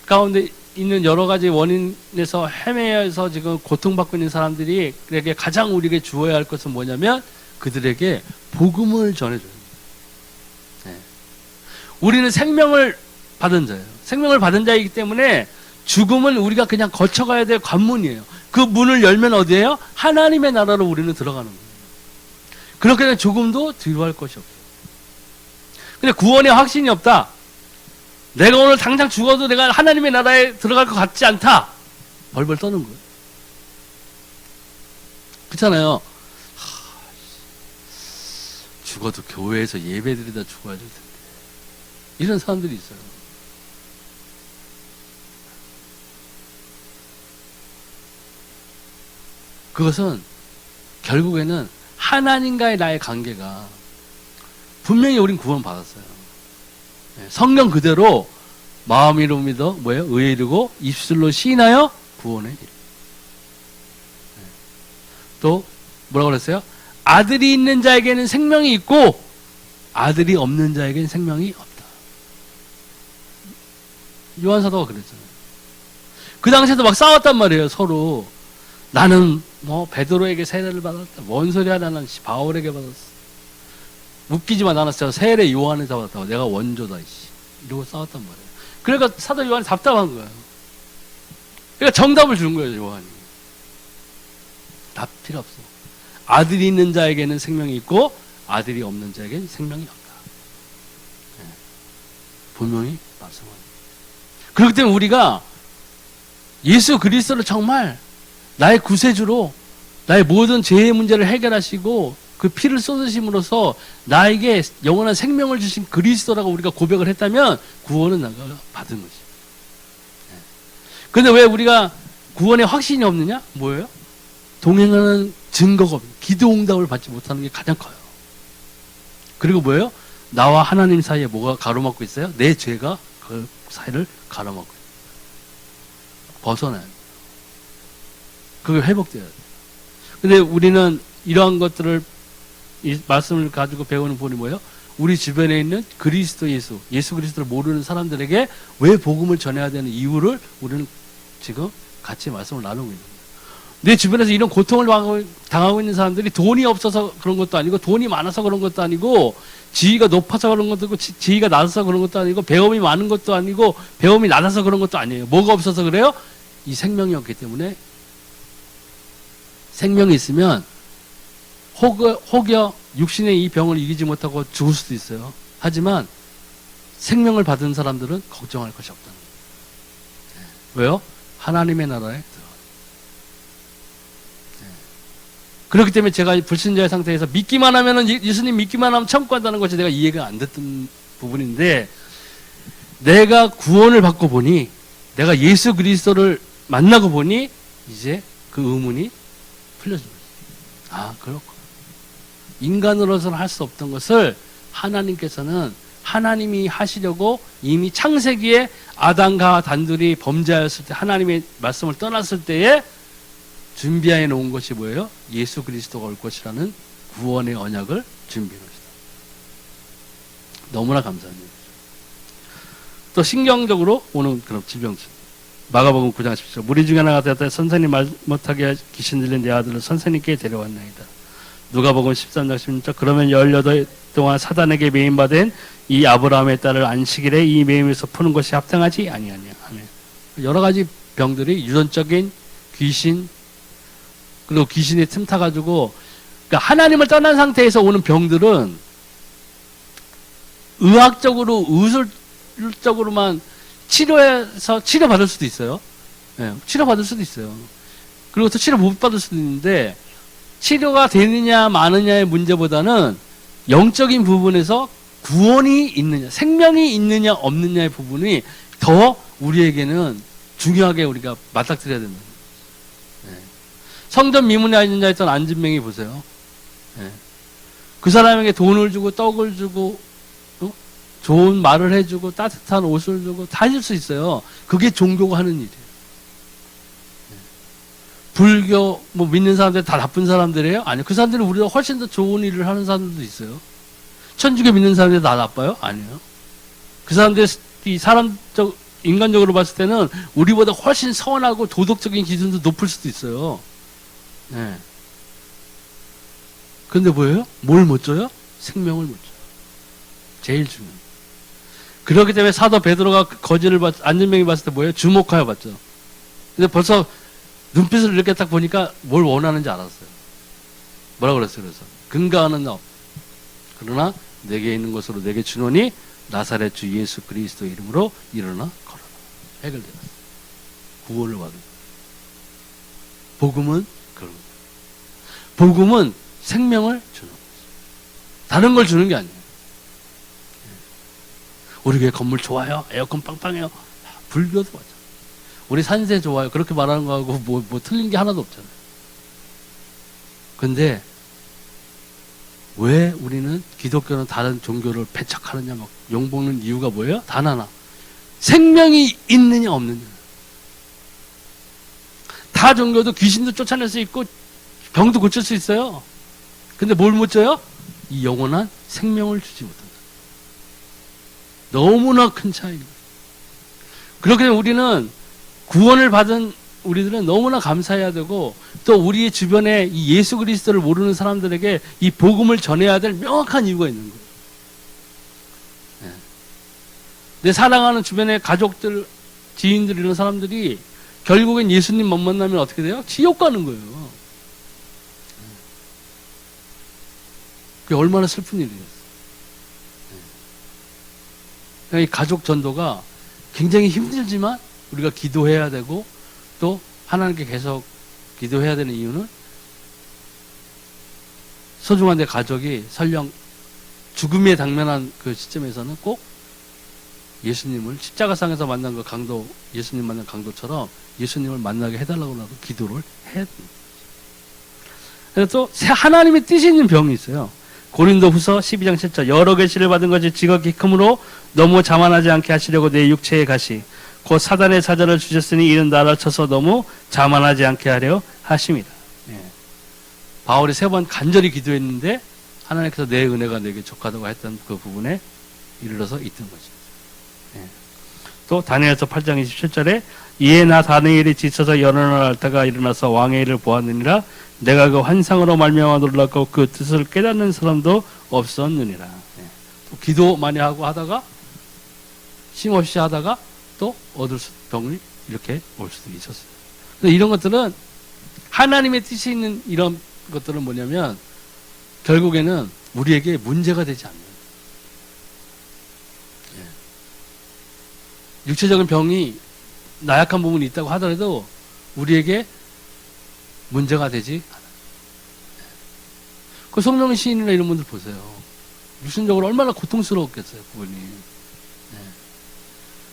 Speaker 1: 가운데 있는 여러 가지 원인에서 헤매어서 지금 고통받고 있는 사람들에게 가장 우리에게 주어야 할 것은 뭐냐면 그들에게 복음을 전해줘요. 우리는 생명을 받은 자예요. 생명을 받은 자이기 때문에 죽음은 우리가 그냥 거쳐가야 될 관문이에요. 그 문을 열면 어디예요? 하나님의 나라로 우리는 들어가는 거예요. 그렇게 되면 조금도 두려워할 것이 없어요. 근데 구원의 확신이 없다. 내가 오늘 당장 죽어도 내가 하나님의 나라에 들어갈 것 같지 않다. 벌벌 떠는 거예요. 그렇잖아요. 죽어도 교회에서 예배드리다 죽어야 될 텐데. 이런 사람들이 있어요. 그것은 결국에는 하나님과의 나의 관계가 분명히 우린 구원받았어요. 성경 그대로 마음으로 믿어 뭐예요? 의에 이르고 입술로 시인하여 구원에 이르. 또 뭐라고 그랬어요? 아들이 있는 자에게는 생명이 있고 아들이 없는 자에게는 생명이 없다. 요한사도가 그랬잖아요. 그 당시에도 막 싸웠단 말이에요. 서로. 나는 뭐 베드로에게 세례를 받았다. 뭔 소리야, 나는 바울에게 받았어. 웃기지만 나는 진짜 세례 요한을 잡았다고. 내가 원조다 이씨. 이러고 싸웠단 말이에요. 그러니까 사도 요한이 답답한 거예요. 그러니까 정답을 주는 거예요, 요한이. 답 필요 없어. 아들이 있는 자에게는 생명이 있고 아들이 없는 자에게는 생명이 없다. 네. 분명히 말씀합니다. 그렇기 때문에 우리가 예수 그리스도를 정말 나의 구세주로 나의 모든 죄의 문제를 해결하시고 그 피를 쏟으심으로써 나에게 영원한 생명을 주신 그리스도라고 우리가 고백을 했다면 구원은 내가 받은 거지. 그런데 왜 우리가 구원에 확신이 없느냐? 뭐예요? 동행하는 증거가 없는, 기도응답을 받지 못하는 게 가장 커요. 그리고 뭐예요? 나와 하나님 사이에 뭐가 가로막고 있어요? 내 죄가 그 사이를 가로막고 있어요. 벗어나야 돼요. 그게 회복돼야 돼요. 근데 우리는 이러한 것들을, 이 말씀을 가지고 배우는 본이 뭐예요? 우리 주변에 있는 그리스도 예수 그리스도를 모르는 사람들에게 왜 복음을 전해야 되는 이유를 우리는 지금 같이 말씀을 나누고 있는 거예요. 내 주변에서 이런 고통을 당하고 있는 사람들이 돈이 없어서 그런 것도 아니고, 돈이 많아서 그런 것도 아니고, 지위가 높아서 그런 것도 아니고, 지위가 낮아서 그런 것도 아니고, 배움이 많은 것도 아니고, 배움이 낮아서 그런 것도 아니에요. 뭐가 없어서 그래요? 이 생명이 없기 때문에. 생명이 있으면 혹여 육신의 이 병을 이기지 못하고 죽을 수도 있어요. 하지만 생명을 받은 사람들은 걱정할 것이 없다는 거예요. 왜요? 하나님의 나라에 들어가요. 그렇기 때문에 제가 불신자의 상태에서 믿기만 하면은, 예수님 믿기만 하면 천국 간다는 것이 내가 이해가 안 됐던 부분인데, 내가 구원을 받고 보니, 내가 예수 그리스도를 만나고 보니 이제 그 의문이 풀려진 거죠. 아, 그렇구나. 인간으로서는 할 수 없던 것을 하나님께서는 하나님이 하시려고 이미 창세기에 아담과 단둘이 범죄하였을 때, 하나님의 말씀을 떠났을 때에 준비해 놓은 것이 뭐예요? 예수 그리스도가 올 것이라는 구원의 언약을 준비해 놓으시다. 너무나 감사합니다. 또 신경적으로 오는 그런 질병. 마가복음 9장 10절. 무리 중에 하나가 되었다. 선생님 말 못하게 귀신 들린 내 아들을 선생님께 데려왔나이다. 누가복음 13장 16절. 그러면 18일 동안 사단에게 매임받은 이 아브라함의 딸을 안식일에 이 매임에서 푸는 것이 합당하지 아니하냐. 아멘. 여러 가지 병들이 유전적인 귀신, 그리고 귀신이 틈타가지고, 그러니까 하나님을 떠난 상태에서 오는 병들은 의학적으로, 의술적으로만 치료받을 수도 있어요. 네, 치료받을 수도 있어요. 그리고 또 치료 못 받을 수도 있는데, 치료가 되느냐 마느냐의 문제보다는 영적인 부분에서 구원이 있느냐, 생명이 있느냐 없느냐의 부분이 더 우리에게는 중요하게 우리가 맞닥뜨려야 된다. 네. 성전 미문에 앉아있던 안진뱅이 보세요. 네. 그 사람에게 돈을 주고 떡을 주고 좋은 말을 해주고 따뜻한 옷을 주고 다 해줄 수 있어요. 그게 종교가 하는 일이에요. 네. 불교 뭐 믿는 사람들 다 나쁜 사람들이에요? 아니요. 그 사람들은 우리가 훨씬 더 좋은 일을 하는 사람들도 있어요. 천주교 믿는 사람들이 다 나빠요? 아니에요. 그 사람들이 인간적으로 봤을 때는 우리보다 훨씬 선하고 도덕적인 기준도 높을 수도 있어요. 네. 근데 뭐예요? 뭘 못 줘요? 생명을 못 줘요. 제일 중요한. 그렇기 때문에 사도 베드로가 거지를 안진뱅이 봤을 때 뭐예요? 주목하여 봤죠. 근데 벌써 눈빛을 이렇게 딱 보니까 뭘 원하는지 알았어요. 뭐라고 그랬어요? 그래서 근거하는 나 없다. 그러나 내게 있는 것으로 내게 주노니 나사렛 주 예수 그리스도 이름으로 일어나 걸어라. 해결되었어요. 구원을 받은. 복음은 그런 거예요. 복음은 생명을 주는 거예요. 다른 걸 주는 게 아니에요. 우리 교회 건물 좋아요. 에어컨 빵빵해요. 불교도 맞아. 우리 산세 좋아요. 그렇게 말하는 거하고 뭐 틀린 게 하나도 없잖아요. 근데 왜 우리는 기독교는 다른 종교를 배척하느냐 막 욕먹는 이유가 뭐예요? 단 하나. 생명이 있느냐 없느냐. 다 종교도 귀신도 쫓아낼 수 있고 병도 고칠 수 있어요. 근데 뭘 못 줘요? 이 영원한 생명을 주지 못한다. 너무나 큰 차이입니다. 그렇게 우리는 구원을 받은 우리들은 너무나 감사해야 되고 또 우리 주변에 이 예수 그리스도를 모르는 사람들에게 이 복음을 전해야 될 명확한 이유가 있는 거예요. 네. 내 사랑하는 주변의 가족들, 지인들 이런 사람들이 결국엔 예수님 못 만나면 어떻게 돼요? 지옥 가는 거예요. 그게 얼마나 슬픈 일이에요. 이 가족 전도가 굉장히 힘들지만 우리가 기도해야 되고 또 하나님께 계속 기도해야 되는 이유는 소중한 내 가족이 설령 죽음에 당면한 그 시점에서는 꼭 예수님을 십자가상에서 만난 그 강도, 예수님 만난 강도처럼 예수님을 만나게 해달라고 기도를 해야 됩니다. 그래서 또 하나님의 뜻이 있는 병이 있어요. 고린도후서 12장 7절. 여러 계시를 받은 것이 지극히 크므로 너무 자만하지 않게 하시려고 내 육체의 가시 곧 사단의 사자를 주셨으니 이는 나를 쳐서 너무 자만하지 않게 하려 하십니다. 예. 바울이 3번 간절히 기도했는데 하나님께서 내 은혜가 내게 족하다고 했던 그 부분에 이르러서 있던 것입니다. 예. 또 다니엘서 8장 27절에 이에 나 다니엘이 지쳐서 여러 날 앓다가 일어나서 왕의 일을 보았느니라. 내가 그 환상으로 말미암아 놀랐고 그 뜻을 깨닫는 사람도 없었느니라. 예. 또 기도 많이 하고 하다가 쉼없이 하다가 또 얻을 병이 이렇게 올 수도 있었어요. 근데 이런 것들은 하나님의 뜻이 있는 이런 것들은 뭐냐면 결국에는 우리에게 문제가 되지 않는. 예. 육체적인 병이 나약한 부분이 있다고 하더라도 우리에게 문제가 되지 않아요. 그 송명희 시인이나 이런 분들 보세요. 육신적으로 얼마나 고통스러웠겠어요, 그분이. 네.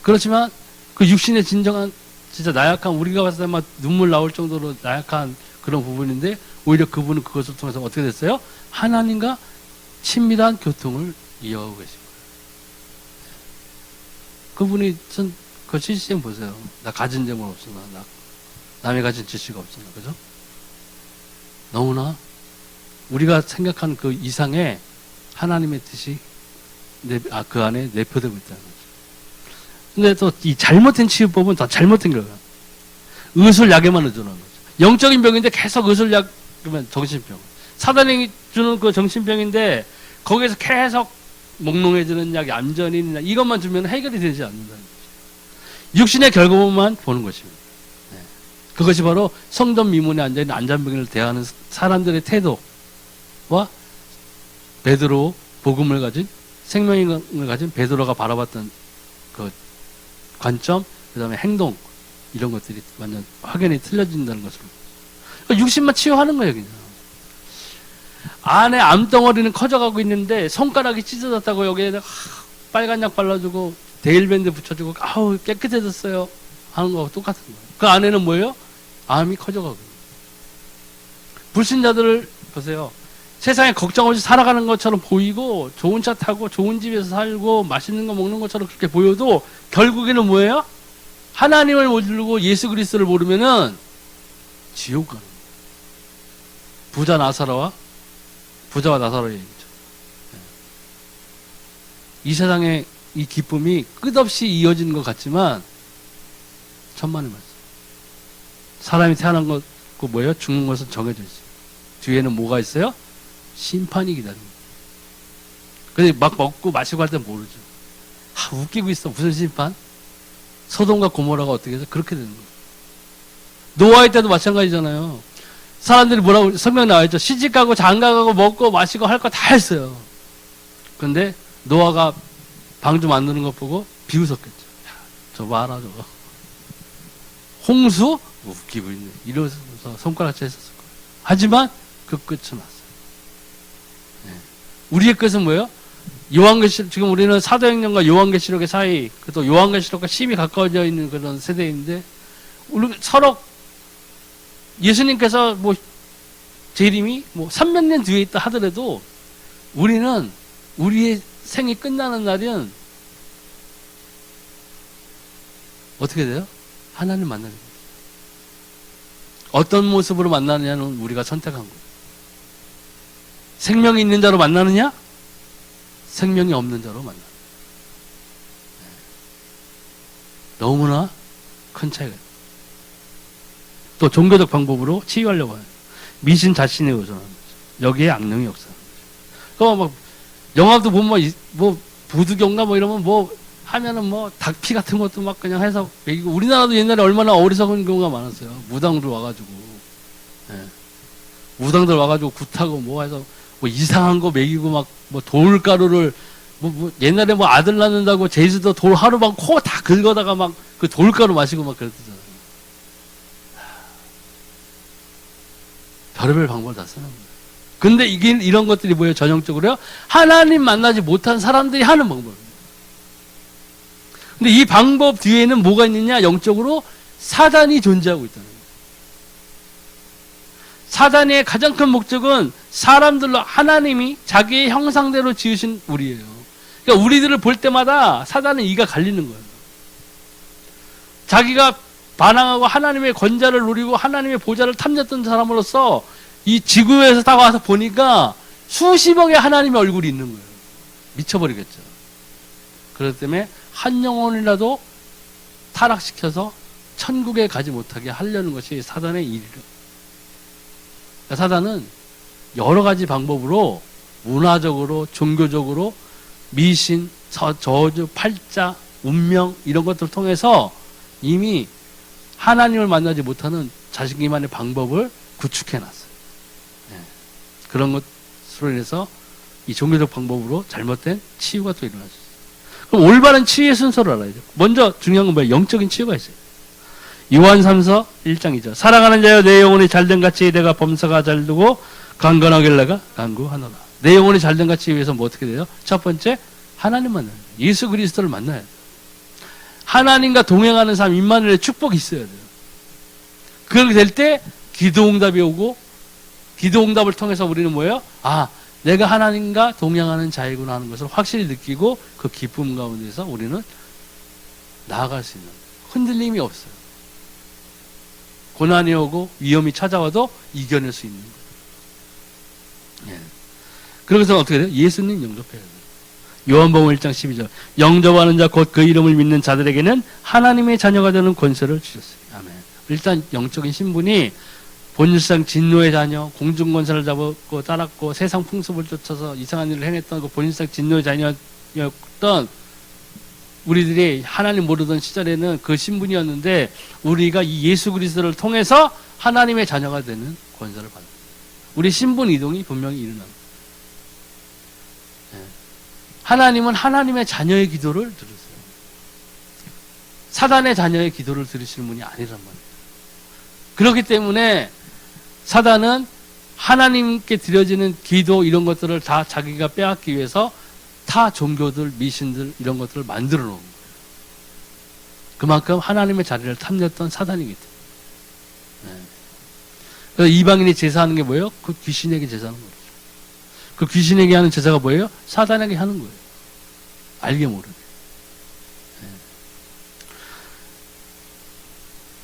Speaker 1: 그렇지만 그 육신의 진정한 진짜 나약한 우리가 봤을 때 막 눈물 나올 정도로 나약한 그런 부분인데 오히려 그분은 그것을 통해서 어떻게 됐어요? 하나님과 친밀한 교통을 이어가고 계신 거예요. 그분이 그 시스템 보세요. 나 가진 재물 없으나 나 남이 가진 지식이 없으나 그죠? 너무나 우리가 생각한 그 이상의 하나님의 뜻이 그 안에 내포되고 있다는 거죠. 근데 또 이 잘못된 치유법은 더 잘못된 거예요. 의술약에만 의존하는 거죠. 영적인 병인데 계속 의술약, 그러면 정신병. 사단이 주는 그 정신병인데 거기에서 계속 몽롱해지는 약, 얌전히 이것만 주면 해결이 되지 않는다는 거죠. 육신의 결과물만 보는 것입니다. 네. 그것이 바로 성전 미문에 앉아있는 안전병을 대하는 사람들의 태도와 베드로 복음을 가진, 생명을 가진 베드로가 바라봤던 그 관점, 그 다음에 행동, 이런 것들이 완전 확연히 틀려진다는 것으로. 육신만 치유하는 거예요, 그냥. 안에 암덩어리는 커져가고 있는데 손가락이 찢어졌다고 여기에다가 빨간 약 발라주고 데일밴드 붙여주고 아우 깨끗해졌어요 하는 거하고 똑같은 거예요. 그 안에는 뭐예요? 암이 커져가고 있는 거예요. 불신자들을 보세요. 세상에 걱정 없이 살아가는 것처럼 보이고 좋은 차 타고 좋은 집에서 살고 맛있는 거 먹는 것처럼 그렇게 보여도 결국에는 뭐예요? 하나님을 모르고 예수 그리스도를 모르면은 지옥 가는 거예요. 부자와 나사로의 얘기죠. 이 세상에 이 기쁨이 끝없이 이어지는 것 같지만 천만의 말씀. 사람이 태어난 것, 그 뭐예요? 죽는 것은 정해져 있어요. 뒤에는 뭐가 있어요? 심판이 기다립니다. 근데 막 먹고 마시고 할 땐 모르죠. 웃기고 있어. 무슨 심판? 소돔과 고모라가 어떻게 해서 그렇게 되는 거예요. 노아의 때도 마찬가지잖아요. 사람들이 뭐라고 성경 나와있죠. 시집가고 장가가고 먹고 마시고 할 거 다 했어요. 근데 노아가 방주 만드는 것 보고 비웃었겠죠. 야, 저 봐라 저거. 홍수? 웃기고 있네. 이러면서 손가락질 했었을 거예요. 하지만 그 끝은 왔어요. 네. 우리의 끝은 뭐예요? 요한계시록, 지금 우리는 사도행전과 요한계시록의 사이, 또 요한계시록과 심히 가까워져 있는 그런 세대인데, 우리 서로 예수님께서 뭐 재림이 뭐 300년 뒤에 있다 하더라도 우리는 우리의 생이 끝나는 날은 어떻게 돼요? 하나님 만나는 거예요. 어떤 모습으로 만나느냐는 우리가 선택한 거예요. 생명이 있는 자로 만나느냐? 생명이 없는 자로 만나느냐. 너무나 큰 차이가 있어요. 또 종교적 방법으로 치유하려고 해요. 미신 자신에 의존하는 거죠. 여기에 악령이 역사하는 거죠. 막 영화도 보면 뭐 부두경나 뭐 이러면 뭐 하면은 뭐 닭피 같은 것도 막 그냥 해서 먹이고, 우리나라도 옛날에 얼마나 어리석은 경우가 많았어요. 무당들 와가지고, 예. 무당들 와가지고 굿하고 뭐 해서 뭐 이상한 거 먹이고 막 뭐 돌가루를 뭐 옛날에 뭐 아들 낳는다고 제주도 돌 하루만 코 다 긁어다가 막 그 돌가루 마시고 막 그랬잖아요. 별의별 방법을 다 쓰는 거예요. 근데 이게 이런 것들이 뭐예요? 전형적으로요? 하나님 만나지 못한 사람들이 하는 방법입니다. 근데 이 방법 뒤에는 뭐가 있느냐? 영적으로 사단이 존재하고 있다는 거예요. 사단의 가장 큰 목적은 사람들로 하나님이 자기의 형상대로 지으신 우리예요. 그러니까 우리들을 볼 때마다 사단은 이가 갈리는 거예요. 자기가 반항하고 하나님의 권자를 누리고 하나님의 보좌를 탐냈던 사람으로서 이 지구에서 다 와서 보니까 수십억의 하나님의 얼굴이 있는 거예요. 미쳐버리겠죠. 그렇기 때문에 한 영혼이라도 타락시켜서 천국에 가지 못하게 하려는 것이 사단의 일이에요. 그러니까 사단은 여러 가지 방법으로 문화적으로, 종교적으로 미신, 저주, 팔자, 운명 이런 것들을 통해서 이미 하나님을 만나지 못하는 자신기만의 방법을 구축해놨어요. 네. 그런 것으로 인해서 이 종교적 방법으로 잘못된 치유가 또 일어나죠. 그럼 올바른 치유의 순서를 알아야죠. 먼저 중요한 건 뭐예요? 영적인 치유가 있어요. 요한 3서 1장이죠. 사랑하는 자여 내 영혼이 잘된 같이 내가 범사가 잘되고 강건하길 내가 간구하노라. 내 영혼이 잘된 같이 위해서 뭐 어떻게 돼요? 첫 번째, 하나님 만나야 돼요. 예수 그리스도를 만나야 돼요. 하나님과 동행하는 삶, 임마누엘의 축복이 있어야 돼요. 그렇게 될 때 기도응답이 오고, 기도응답을 통해서 우리는 뭐예요? 아, 내가 하나님과 동행하는 자이구나 하는 것을 확실히 느끼고 그 기쁨 가운데서 우리는 나아갈 수 있는, 흔들림이 없어요. 고난이 오고 위험이 찾아와도 이겨낼 수 있는 거예요. 예. 그래서 어떻게 돼요? 예수님 영접해야 돼요. 요한복음 1장 12절. 영접하는 자 곧 그 이름을 믿는 자들에게는 하나님의 자녀가 되는 권세를 주셨어요. 아멘. 일단 영적인 신분이 본질상 진노의 자녀, 공중권세를 잡았고 따랐고 세상 풍습을 쫓아서 이상한 일을 행했던 그 본질상 진노의 자녀였던 우리들이 하나님 모르던 시절에는 그 신분이었는데 우리가 이 예수 그리스도를 통해서 하나님의 자녀가 되는 권세를 받는 우리 신분 이동이 분명히 일어납니다. 하나님은 하나님의 자녀의 기도를 들으세요. 사단의 자녀의 기도를 들으시는 분이 아니란 말이에요. 그렇기 때문에 사단은 하나님께 드려지는 기도 이런 것들을 다 자기가 빼앗기 위해서 타 종교들, 미신들 이런 것들을 만들어 놓은 거예요. 그만큼 하나님의 자리를 탐냈던 사단이기 때문에. 그래서 이방인이 제사하는 게 뭐예요? 그 귀신에게 제사하는 거죠. 그 귀신에게 하는 제사가 뭐예요? 사단에게 하는 거예요. 알게 모르게.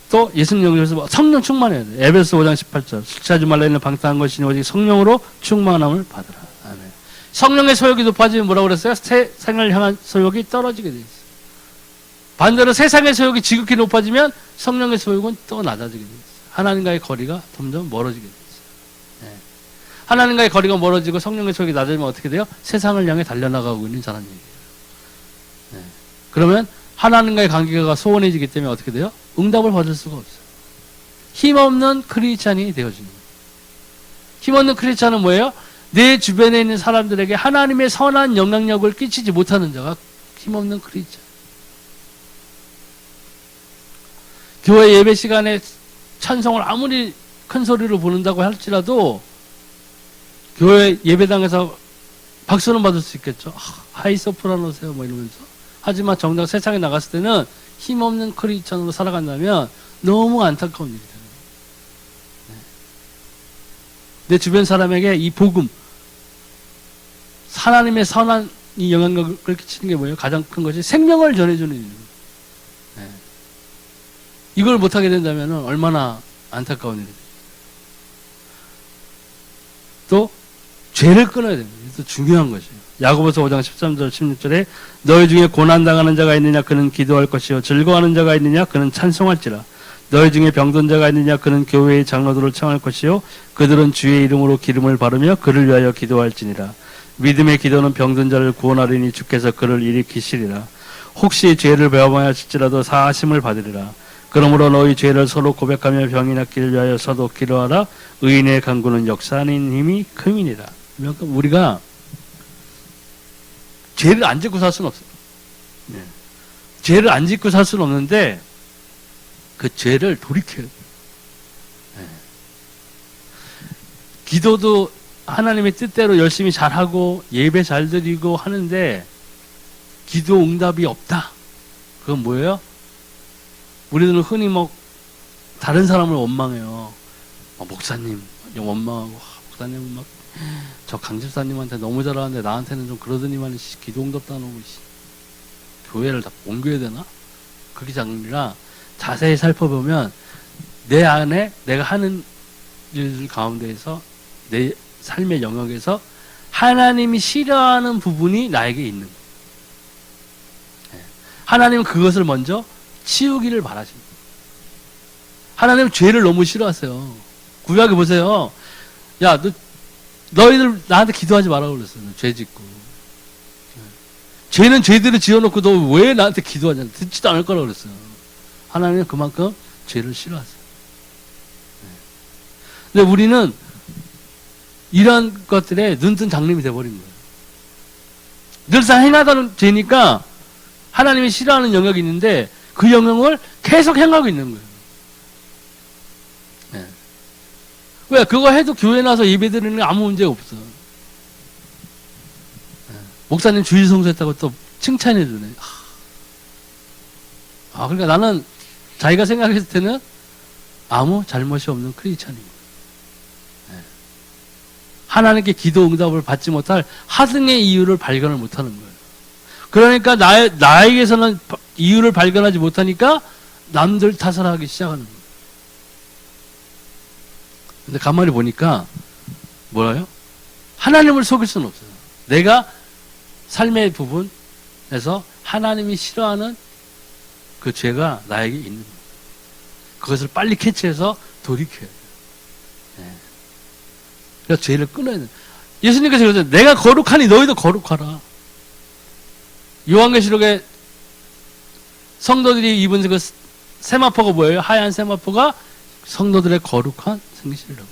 Speaker 1: 또 예수님께서 성령 충만해야 돼요. 에베소 5장 18절 술 취하지 말라 이는 방탕한 것이니 오직 성령으로 충만함을 받으라. 아멘. 성령의 소욕이 높아지면 뭐라고 그랬어요? 세상을 향한 소욕이 떨어지게 돼 있어요. 반대로 세상의 소욕이 지극히 높아지면 성령의 소욕은 또 낮아지게 돼 있어요. 하나님과의 거리가 점점 멀어지게 돼 있어요. 네. 하나님과의 거리가 멀어지고 성령의 소욕이 낮아지면 어떻게 돼요? 세상을 향해 달려나가고 있는 자라는 얘기예요. 네. 그러면 하나님과의 관계가 소원해지기 때문에 어떻게 돼요? 응답을 받을 수가 없어요. 힘없는 크리스찬이 되어지는 거예요. 힘없는 크리스찬은 뭐예요? 내 주변에 있는 사람들에게 하나님의 선한 영향력을 끼치지 못하는 자가 힘없는 크리스찬. 교회 예배 시간에 찬송을 아무리 큰 소리로 부른다고 할지라도 교회 예배당에서 박수는 받을 수 있겠죠. 하이 소프라노세요 뭐 이러면서. 하지만 정작 세상에 나갔을 때는 힘없는 크리스찬으로 살아간다면 너무 안타까운 일이 되는 거예요. 내 주변 사람에게 이 복음, 하나님의 선한 이 영향력을 끼치는 게 뭐예요? 가장 큰 것이 생명을 전해주는 일입니다. 이걸 못하게 된다면 얼마나 안타까운 일이에요. 또 죄를 끊어야 됩니다. 이것도 중요한 것이에요. 야고보서 5장 13절 16절에 너희 중에 고난당하는 자가 있느냐 그는 기도할 것이요 즐거워하는 자가 있느냐 그는 찬송할지라 너희 중에 병든 자가 있느냐 그는 교회의 장로들을 청할 것이요 그들은 주의 이름으로 기름을 바르며 그를 위하여 기도할지니라 믿음의 기도는 병든 자를 구원하리니 주께서 그를 일으키시리라 혹시 죄를 배워하실지라도 사하심을 받으리라 그러므로 너희 죄를 서로 고백하며 병이 낫기를 위하여 서로 기도하라 의인의 간구는 역사하는 힘이 큼이니라. 그러니까 우리가 죄를 안 짓고 살 수는 없어요. 네. 죄를 안 짓고 살 수는 없는데 그 죄를 돌이켜야 돼요. 네. 기도도 하나님의 뜻대로 열심히 잘하고 예배 잘 드리고 하는데 기도 응답이 없다. 그건 뭐예요? 우리들은 흔히 다른 사람을 원망해요. 목사님 원망하고 목사님 저 강집사님한테 너무 잘하는데 나한테는 좀 그러더니만 기도 응답도 안 오고 교회를 다 옮겨야 되나? 그게 아니라 자세히 살펴보면 내 안에 내가 하는 일 가운데에서 내 삶의 영역에서 하나님이 싫어하는 부분이 나에게 있는 거예요. 하나님은 그것을 먼저 치우기를 바라십니다. 하나님은 죄를 너무 싫어하세요. 구약에 보세요. 야, 너희들 나한테 기도하지 말라고 그랬어요. 죄 짓고. 죄는 죄들을 지어놓고 너 왜 나한테 기도하냐. 듣지도 않을 거라고 그랬어요. 하나님은 그만큼 죄를 싫어하세요. 근데 우리는 이런 것들에 눈뜬 장님이 돼버린 거예요. 늘상 행하다는 죄니까 하나님이 싫어하는 영역이 있는데 그 영역을 계속 행하고 있는 거예요. 네. 왜? 그거 해도 교회 나서 예배 드리는 게 아무 문제가 없어. 네. 목사님 주일 성수했다고 또 칭찬해 주네. 그러니까 나는 자기가 생각했을 때는 아무 잘못이 없는 크리스찬입니다. 네. 하나님께 기도 응답을 받지 못할 하등의 이유를 발견을 못하는 거예요. 그러니까 나에게서는 이유를 발견하지 못하니까 남들 탓을 하기 시작하는 거예요. 근데 가만히 보니까 뭐라요? 하나님을 속일 수는 없어요. 내가 삶의 부분에서 하나님이 싫어하는 그 죄가 나에게 있는 거예요. 그것을 빨리 캐치해서 돌이켜야 돼요. 네. 그래서 죄를 끊어야 돼요. 예수님께서 그러잖아요. 내가 거룩하니 너희도 거룩하라. 요한계시록에 성도들이 입은 그 세마포가 뭐예요? 하얀 세마포가 성도들의 거룩한 행실이라고.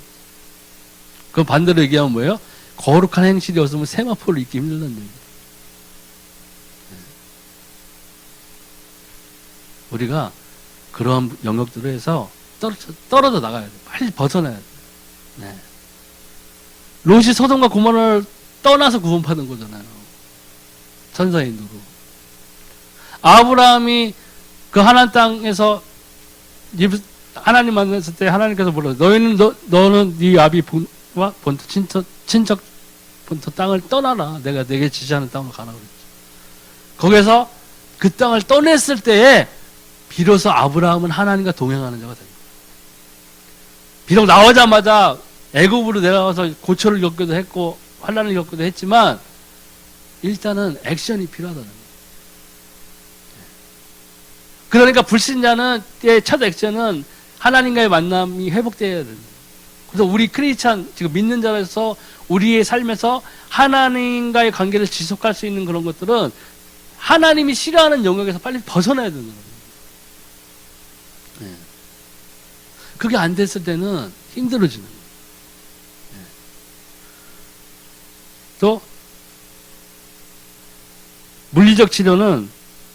Speaker 1: 그 반대로 얘기하면 뭐예요? 거룩한 행실이 없으면 세마포를 입기 힘들다는 얘기예요. 우리가 그런 영역들을 해서 떨어져 나가야 돼요. 빨리 벗어나야 돼요. 네. 롯이 소돔과 고모라를 떠나서 구원받은 거잖아요. 천사의 인도로. 아브라함이 그 하나님 땅에서 하나님 만났을 때 하나님께서 뭐라고 너는 네 아비 본토 친척 본토 땅을 떠나라. 내가 내게 지시하는 땅으로 가라고 그랬죠. 거기서 그 땅을 떠냈을 때에 비로소 아브라함은 하나님과 동행하는 자가 됩니다. 비록 나오자마자 애굽으로 내려가서 고초를 겪기도 했고 환난을 겪기도 했지만 일단은 액션이 필요하다는 거예요. 그러니까 불신자는 첫 액션은 하나님과의 만남이 회복되어야 됩니다. 그래서 우리 크리스찬 지금 믿는 자로서 우리의 삶에서 하나님과의 관계를 지속할 수 있는 그런 것들은 하나님이 싫어하는 영역에서 빨리 벗어나야 되는 거예요. 네. 그게 안 됐을 때는 힘들어지는 거예요. 네. 또 물리적 치료는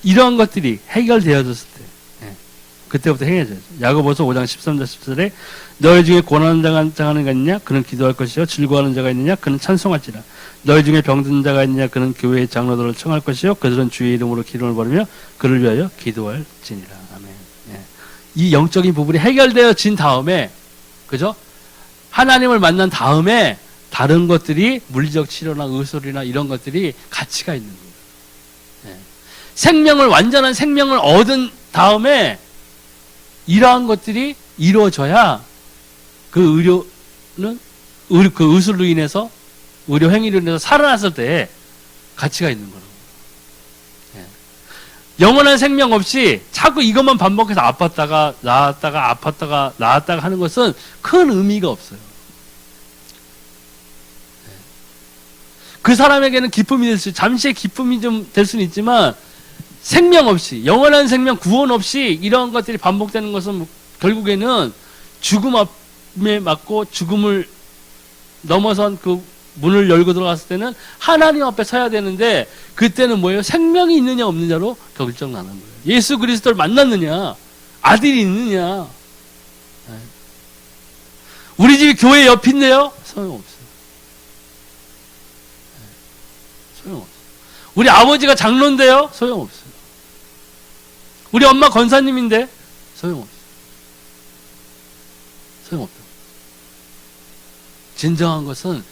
Speaker 1: 이러한 것들이 해결되어졌을 때 그때부터 행해져야죠. 야고보서 5장 13절 14절에 너희 중에 고난하는 자가 있느냐 그는 기도할 것이요 즐거워하는 자가 있느냐 그는 찬송할지라 너희 중에 병든 자가 있느냐 그는 교회의 장로들을 청할 것이요 그들은 주의 이름으로 기름을 버리며 그를 위하여 기도할지니라. 아멘. 예. 이 영적인 부분이 해결되어진 다음에 그죠? 하나님을 만난 다음에 다른 것들이 물리적 치료나 의술이나 이런 것들이 가치가 있는 거예요. 예. 생명을 완전한 생명을 얻은 다음에 이러한 것들이 이루어져야 그 그 의술로 인해서 의료 행위로 인해서 살아났을 때 가치가 있는 거라고. 예. 영원한 생명 없이 자꾸 이것만 반복해서 아팠다가 나았다가 아팠다가 나았다가 하는 것은 큰 의미가 없어요. 예. 그 사람에게는 기쁨이 될 수, 잠시의 기쁨이 좀 될 수는 있지만 생명 없이, 영원한 생명, 구원 없이 이런 것들이 반복되는 것은 결국에는 죽음에 맞고 죽음을 넘어선 그 문을 열고 들어갔을 때는 하나님 앞에 서야 되는데 그때는 뭐예요? 생명이 있느냐 없느냐로 결정나는 거예요. 예수 그리스도를 만났느냐, 아들이 있느냐. 우리 집이 교회 옆인데요? 소용없어요. 소용없어요. 우리 아버지가 장로인데요? 소용없어요. 우리 엄마 권사님인데 소용없어요. 소용없다. 진정한 것은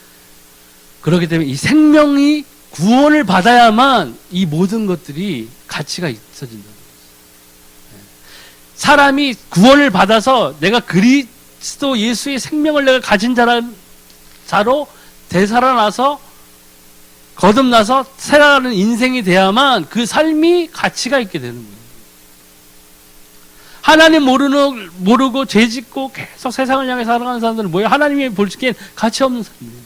Speaker 1: 그렇기 때문에 이 생명이 구원을 받아야만 이 모든 것들이 가치가 있어진다는 거예요. 사람이 구원을 받아서 내가 그리스도 예수의 생명을 내가 가진 자로 되살아나서 거듭나서 살아가는 인생이 돼야만 그 삶이 가치가 있게 되는 거예요. 하나님 모르고 죄 짓고 계속 세상을 향해 살아가는 사람들은 뭐예요? 하나님이 볼 적엔 가치 없는 삶이에요.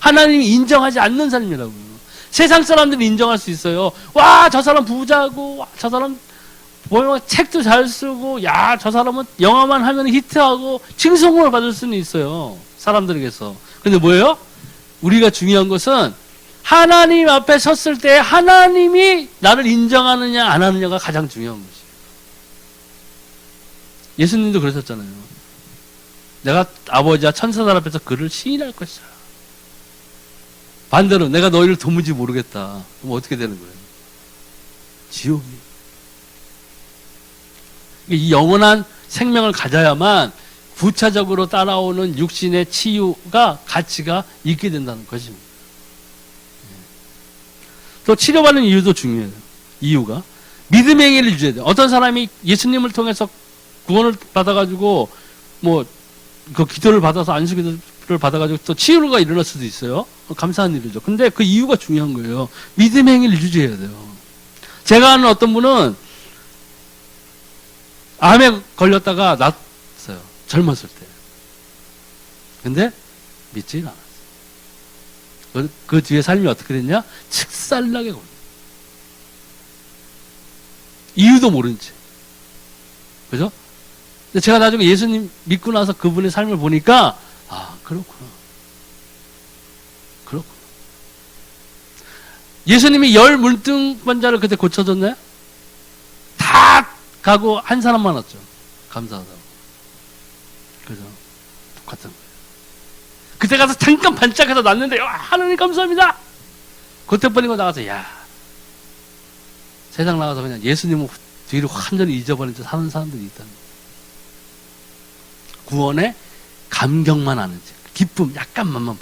Speaker 1: 하나님이 인정하지 않는 삶이라고요. 세상 사람들이 인정할 수 있어요. 와, 저 사람 부자고, 와, 저 사람 뭐 책도 잘 쓰고, 야, 저 사람은 영화만 하면 히트하고 칭송을 받을 수는 있어요. 사람들에게서. 근데 뭐예요? 우리가 중요한 것은 하나님 앞에 섰을 때 하나님이 나를 인정하느냐 안 하느냐가 가장 중요한 것이에요. 예수님도 그러셨잖아요. 내가 아버지와 천사들 앞에서 그를 시인할 것이다. 반대로 내가 너희를 도무지 모르겠다. 그럼 어떻게 되는 거예요? 지옥이. 이 영원한 생명을 가져야만 부차적으로 따라오는 육신의 치유가 가치가 있게 된다는 것입니다. 또 치료받는 이유도 중요해요. 이유가 믿음의 행위를 유지해야 돼요. 어떤 사람이 예수님을 통해서 구원을 받아가지고 뭐 그 기도를 받아서 안수기도를 받아가지고 또 치유가 일어날 수도 있어요. 감사한 일이죠. 근데 그 이유가 중요한 거예요. 믿음의 행위를 유지해야 돼요. 제가 아는 어떤 분은 암에 걸렸다가 낫어요. 젊었을 때. 근데 믿지는 않았어요. 그 뒤에 삶이 어떻게 됐냐? 칙살나게 걸려. 이유도 모른 채. 그죠? 근데 제가 나중에 예수님 믿고 나서 그분의 삶을 보니까, 아, 그렇구나. 그렇구나. 예수님이 10 문둥반자를 그때 고쳐줬나요? 다 가고 한 사람만 왔죠. 감사하다고. 그죠? 똑같은 거예요. 그때 가서 잠깐 반짝해서 났는데, 하나님 감사합니다! 그때 버리고 나가서, 야, 세상 나가서 그냥 예수님을 뒤로 완전히 잊어버린 채 사는 사람들이 있다는 거예요. 구원에 감격만 하는지, 기쁨, 약간만.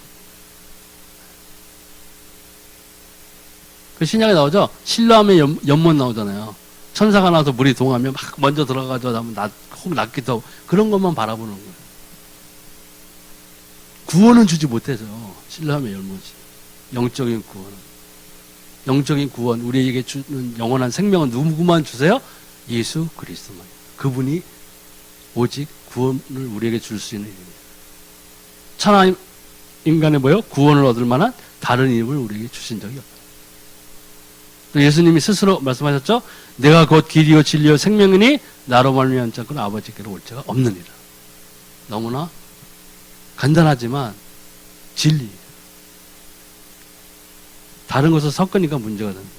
Speaker 1: 그 신약에 나오죠? 실로암의 연못 나오잖아요. 천사가 나와서 물이 동하면 막 먼저 들어가서 혹 낫기도 하고, 그런 것만 바라보는 거예요. 구원은 주지 못해서, 실로암의 연못이. 영적인 구원은. 영적인 구원, 우리에게 주는 영원한 생명은 누구만 주세요? 예수 그리스도만. 그분이 오직 구원을 우리에게 줄 수 있는 일입니다. 천하 인간의 뭐요? 구원을 얻을 만한 다른 이름을 우리에게 주신 적이 없다. 또 예수님이 스스로 말씀하셨죠? 내가 곧 길이요 진리요 생명이니 나로 말미암지 않고는 아버지께로 올 자가 없느니라. 너무나 간단하지만 진리. 다른 것을 섞으니까 문제가 됩니다.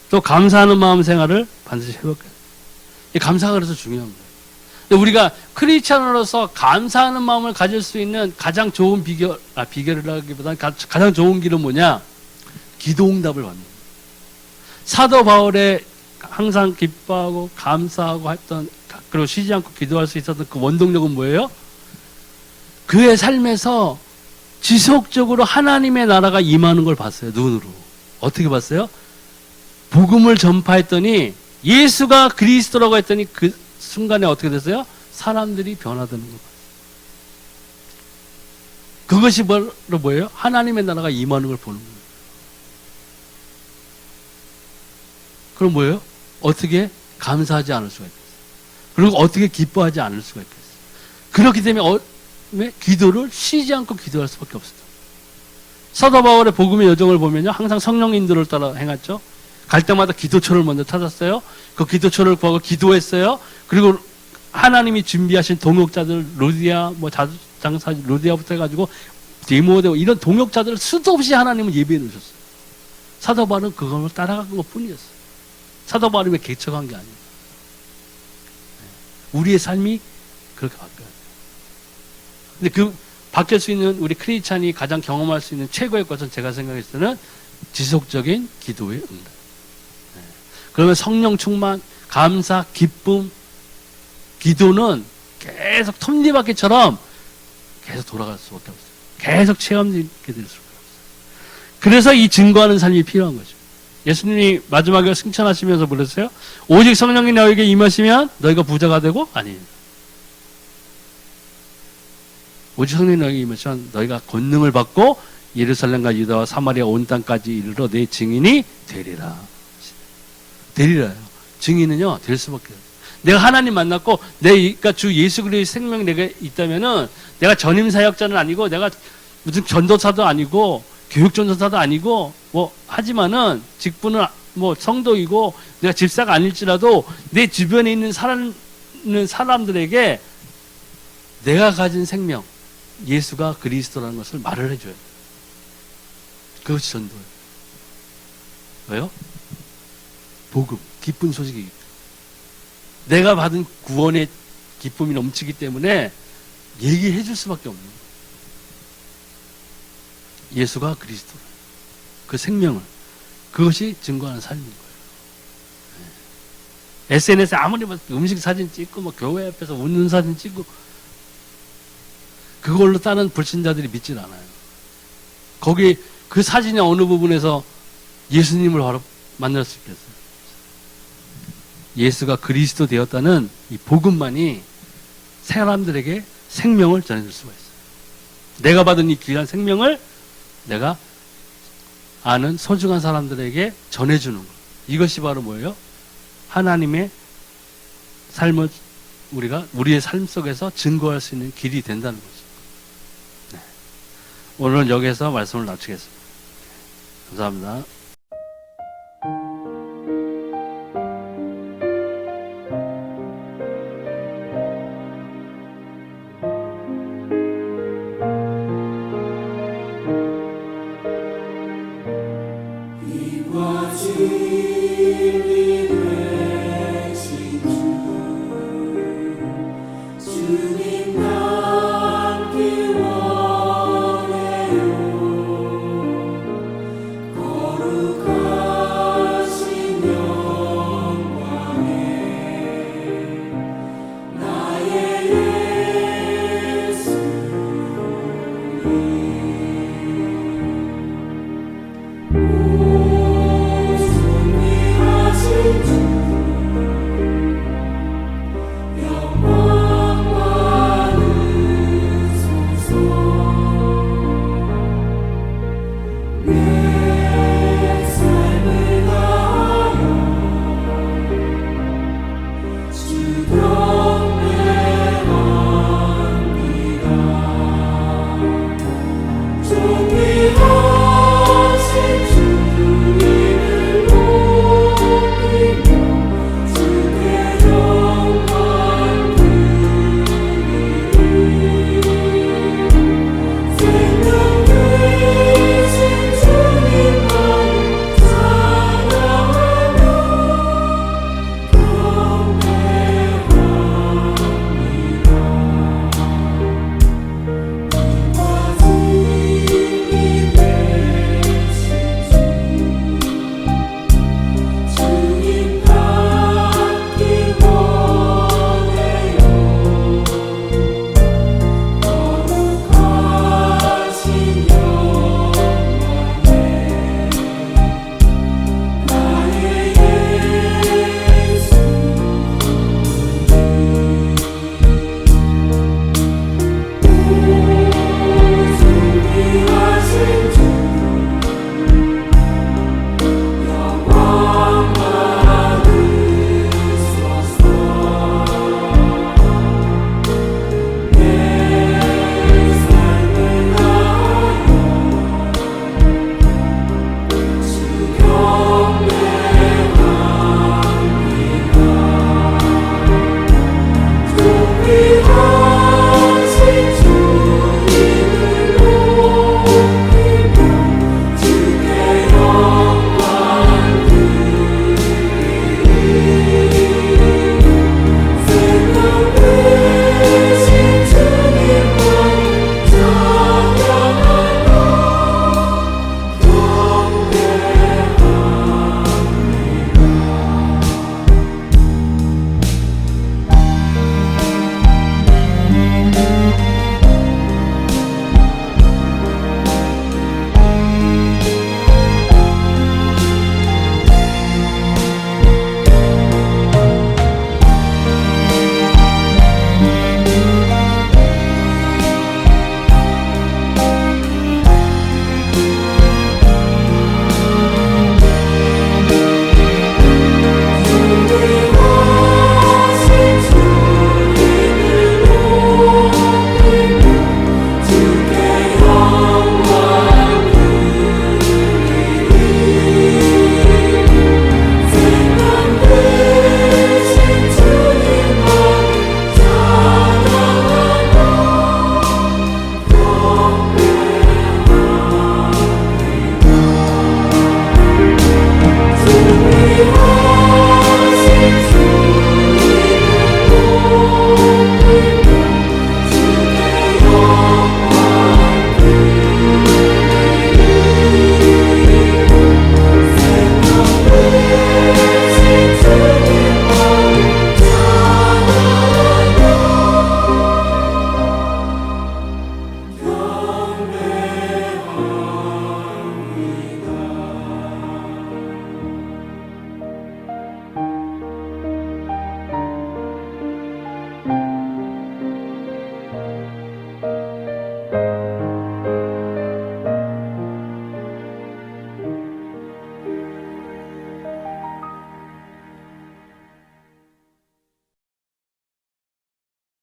Speaker 1: 또 감사하는 마음 생활을 반드시 해볼까요? 이 감사가 그래서 중요합니다. 우리가 크리스찬으로서 감사하는 마음을 가질 수 있는 가장 좋은 비결이라기보다는 가장 좋은 길은 뭐냐? 기도응답을 받는 거예요. 사도 바울의 항상 기뻐하고 감사하고 했던, 그리고 쉬지 않고 기도할 수 있었던 그 원동력은 뭐예요? 그의 삶에서 지속적으로 하나님의 나라가 임하는 걸 봤어요. 눈으로. 어떻게 봤어요? 복음을 전파했더니 예수가 그리스도라고 했더니 그 순간에 어떻게 됐어요? 사람들이 변화되는 걸 봤어요. 그것이 뭐예요? 하나님의 나라가 임하는 걸 보는 거예요. 그럼 뭐예요? 어떻게 감사하지 않을 수가 있겠어요? 그리고 어떻게 기뻐하지 않을 수가 있겠어요? 그렇기 때문에 기도를 쉬지 않고 기도할 수밖에 없어요. 사도 바울의 복음의 여정을 보면요, 항상 성령 인도를 따라 행했죠. 갈 때마다 기도처를 먼저 찾았어요. 그 기도처를 구하고 기도했어요. 그리고 하나님이 준비하신 동역자들, 루디아, 장사 루디아부터 해가지고 디모데오 이런 동역자들을 수도 없이 하나님은 예배해 놓으셨어요. 사도 바울은 그걸 따라간 것 뿐이었어요. 사도 바울이 왜 개척한 게 아니에요. 우리의 삶이 그렇게 바뀌어요. 근데 그 바뀔 수 있는 우리 크리스찬이 가장 경험할 수 있는 최고의 것은 제가 생각했을 때는 지속적인 기도의 응답. 그러면 성령 충만, 감사, 기쁨, 기도는 계속 톱니바퀴처럼 계속 돌아갈 수밖에 없어요. 계속 체험하게 될 수밖에 없어요. 그래서 이 증거하는 삶이 필요한 거죠. 예수님이 마지막에 승천하시면서 그랬어요. 오직 성령이 너에게 임하시면 너희가 부자가 되고 아니에요. 오직 성령이 너에게 임하시면 너희가 권능을 받고 예루살렘과 유다와 사마리아 온 땅까지 이르러 내 증인이 되리라. 되리라요. 증인은요, 될 수밖에 없어요. 내가 하나님 만났고, 그러니까 주 예수 그리스도의 생명이 내게 있다면은, 내가 전임 사역자는 아니고, 내가 무슨 전도사도 아니고, 교육 전도사도 아니고, 하지만은, 직분은 성도이고, 내가 집사가 아닐지라도, 내 주변에 있는 사람들에게 내가 가진 생명, 예수가 그리스도라는 것을 말을 해줘요. 그것이 전도예요. 왜요? 복음, 기쁜 소식이기 때문에. 내가 받은 구원의 기쁨이 넘치기 때문에 얘기해 줄 수밖에 없는 거예요. 예수가 그리스도, 그 생명을, 그것이 증거하는 삶인 거예요. SNS에 아무리 음식 사진 찍고 교회 앞에서 웃는 사진 찍고 그걸로 다른 불신자들이 믿진 않아요. 거기 그 사진의 어느 부분에서 예수님을 바로 만날 수 있겠어요? 예수가 그리스도 되었다는 이 복음만이 사람들에게 생명을 전해줄 수가 있어요. 내가 받은 이 귀한 생명을 내가 아는 소중한 사람들에게 전해주는 것. 이것이 바로 뭐예요? 하나님의 삶을 우리가 우리의 삶 속에서 증거할 수 있는 길이 된다는 거죠. 네. 오늘은 여기에서 말씀을 마치겠습니다. 감사합니다.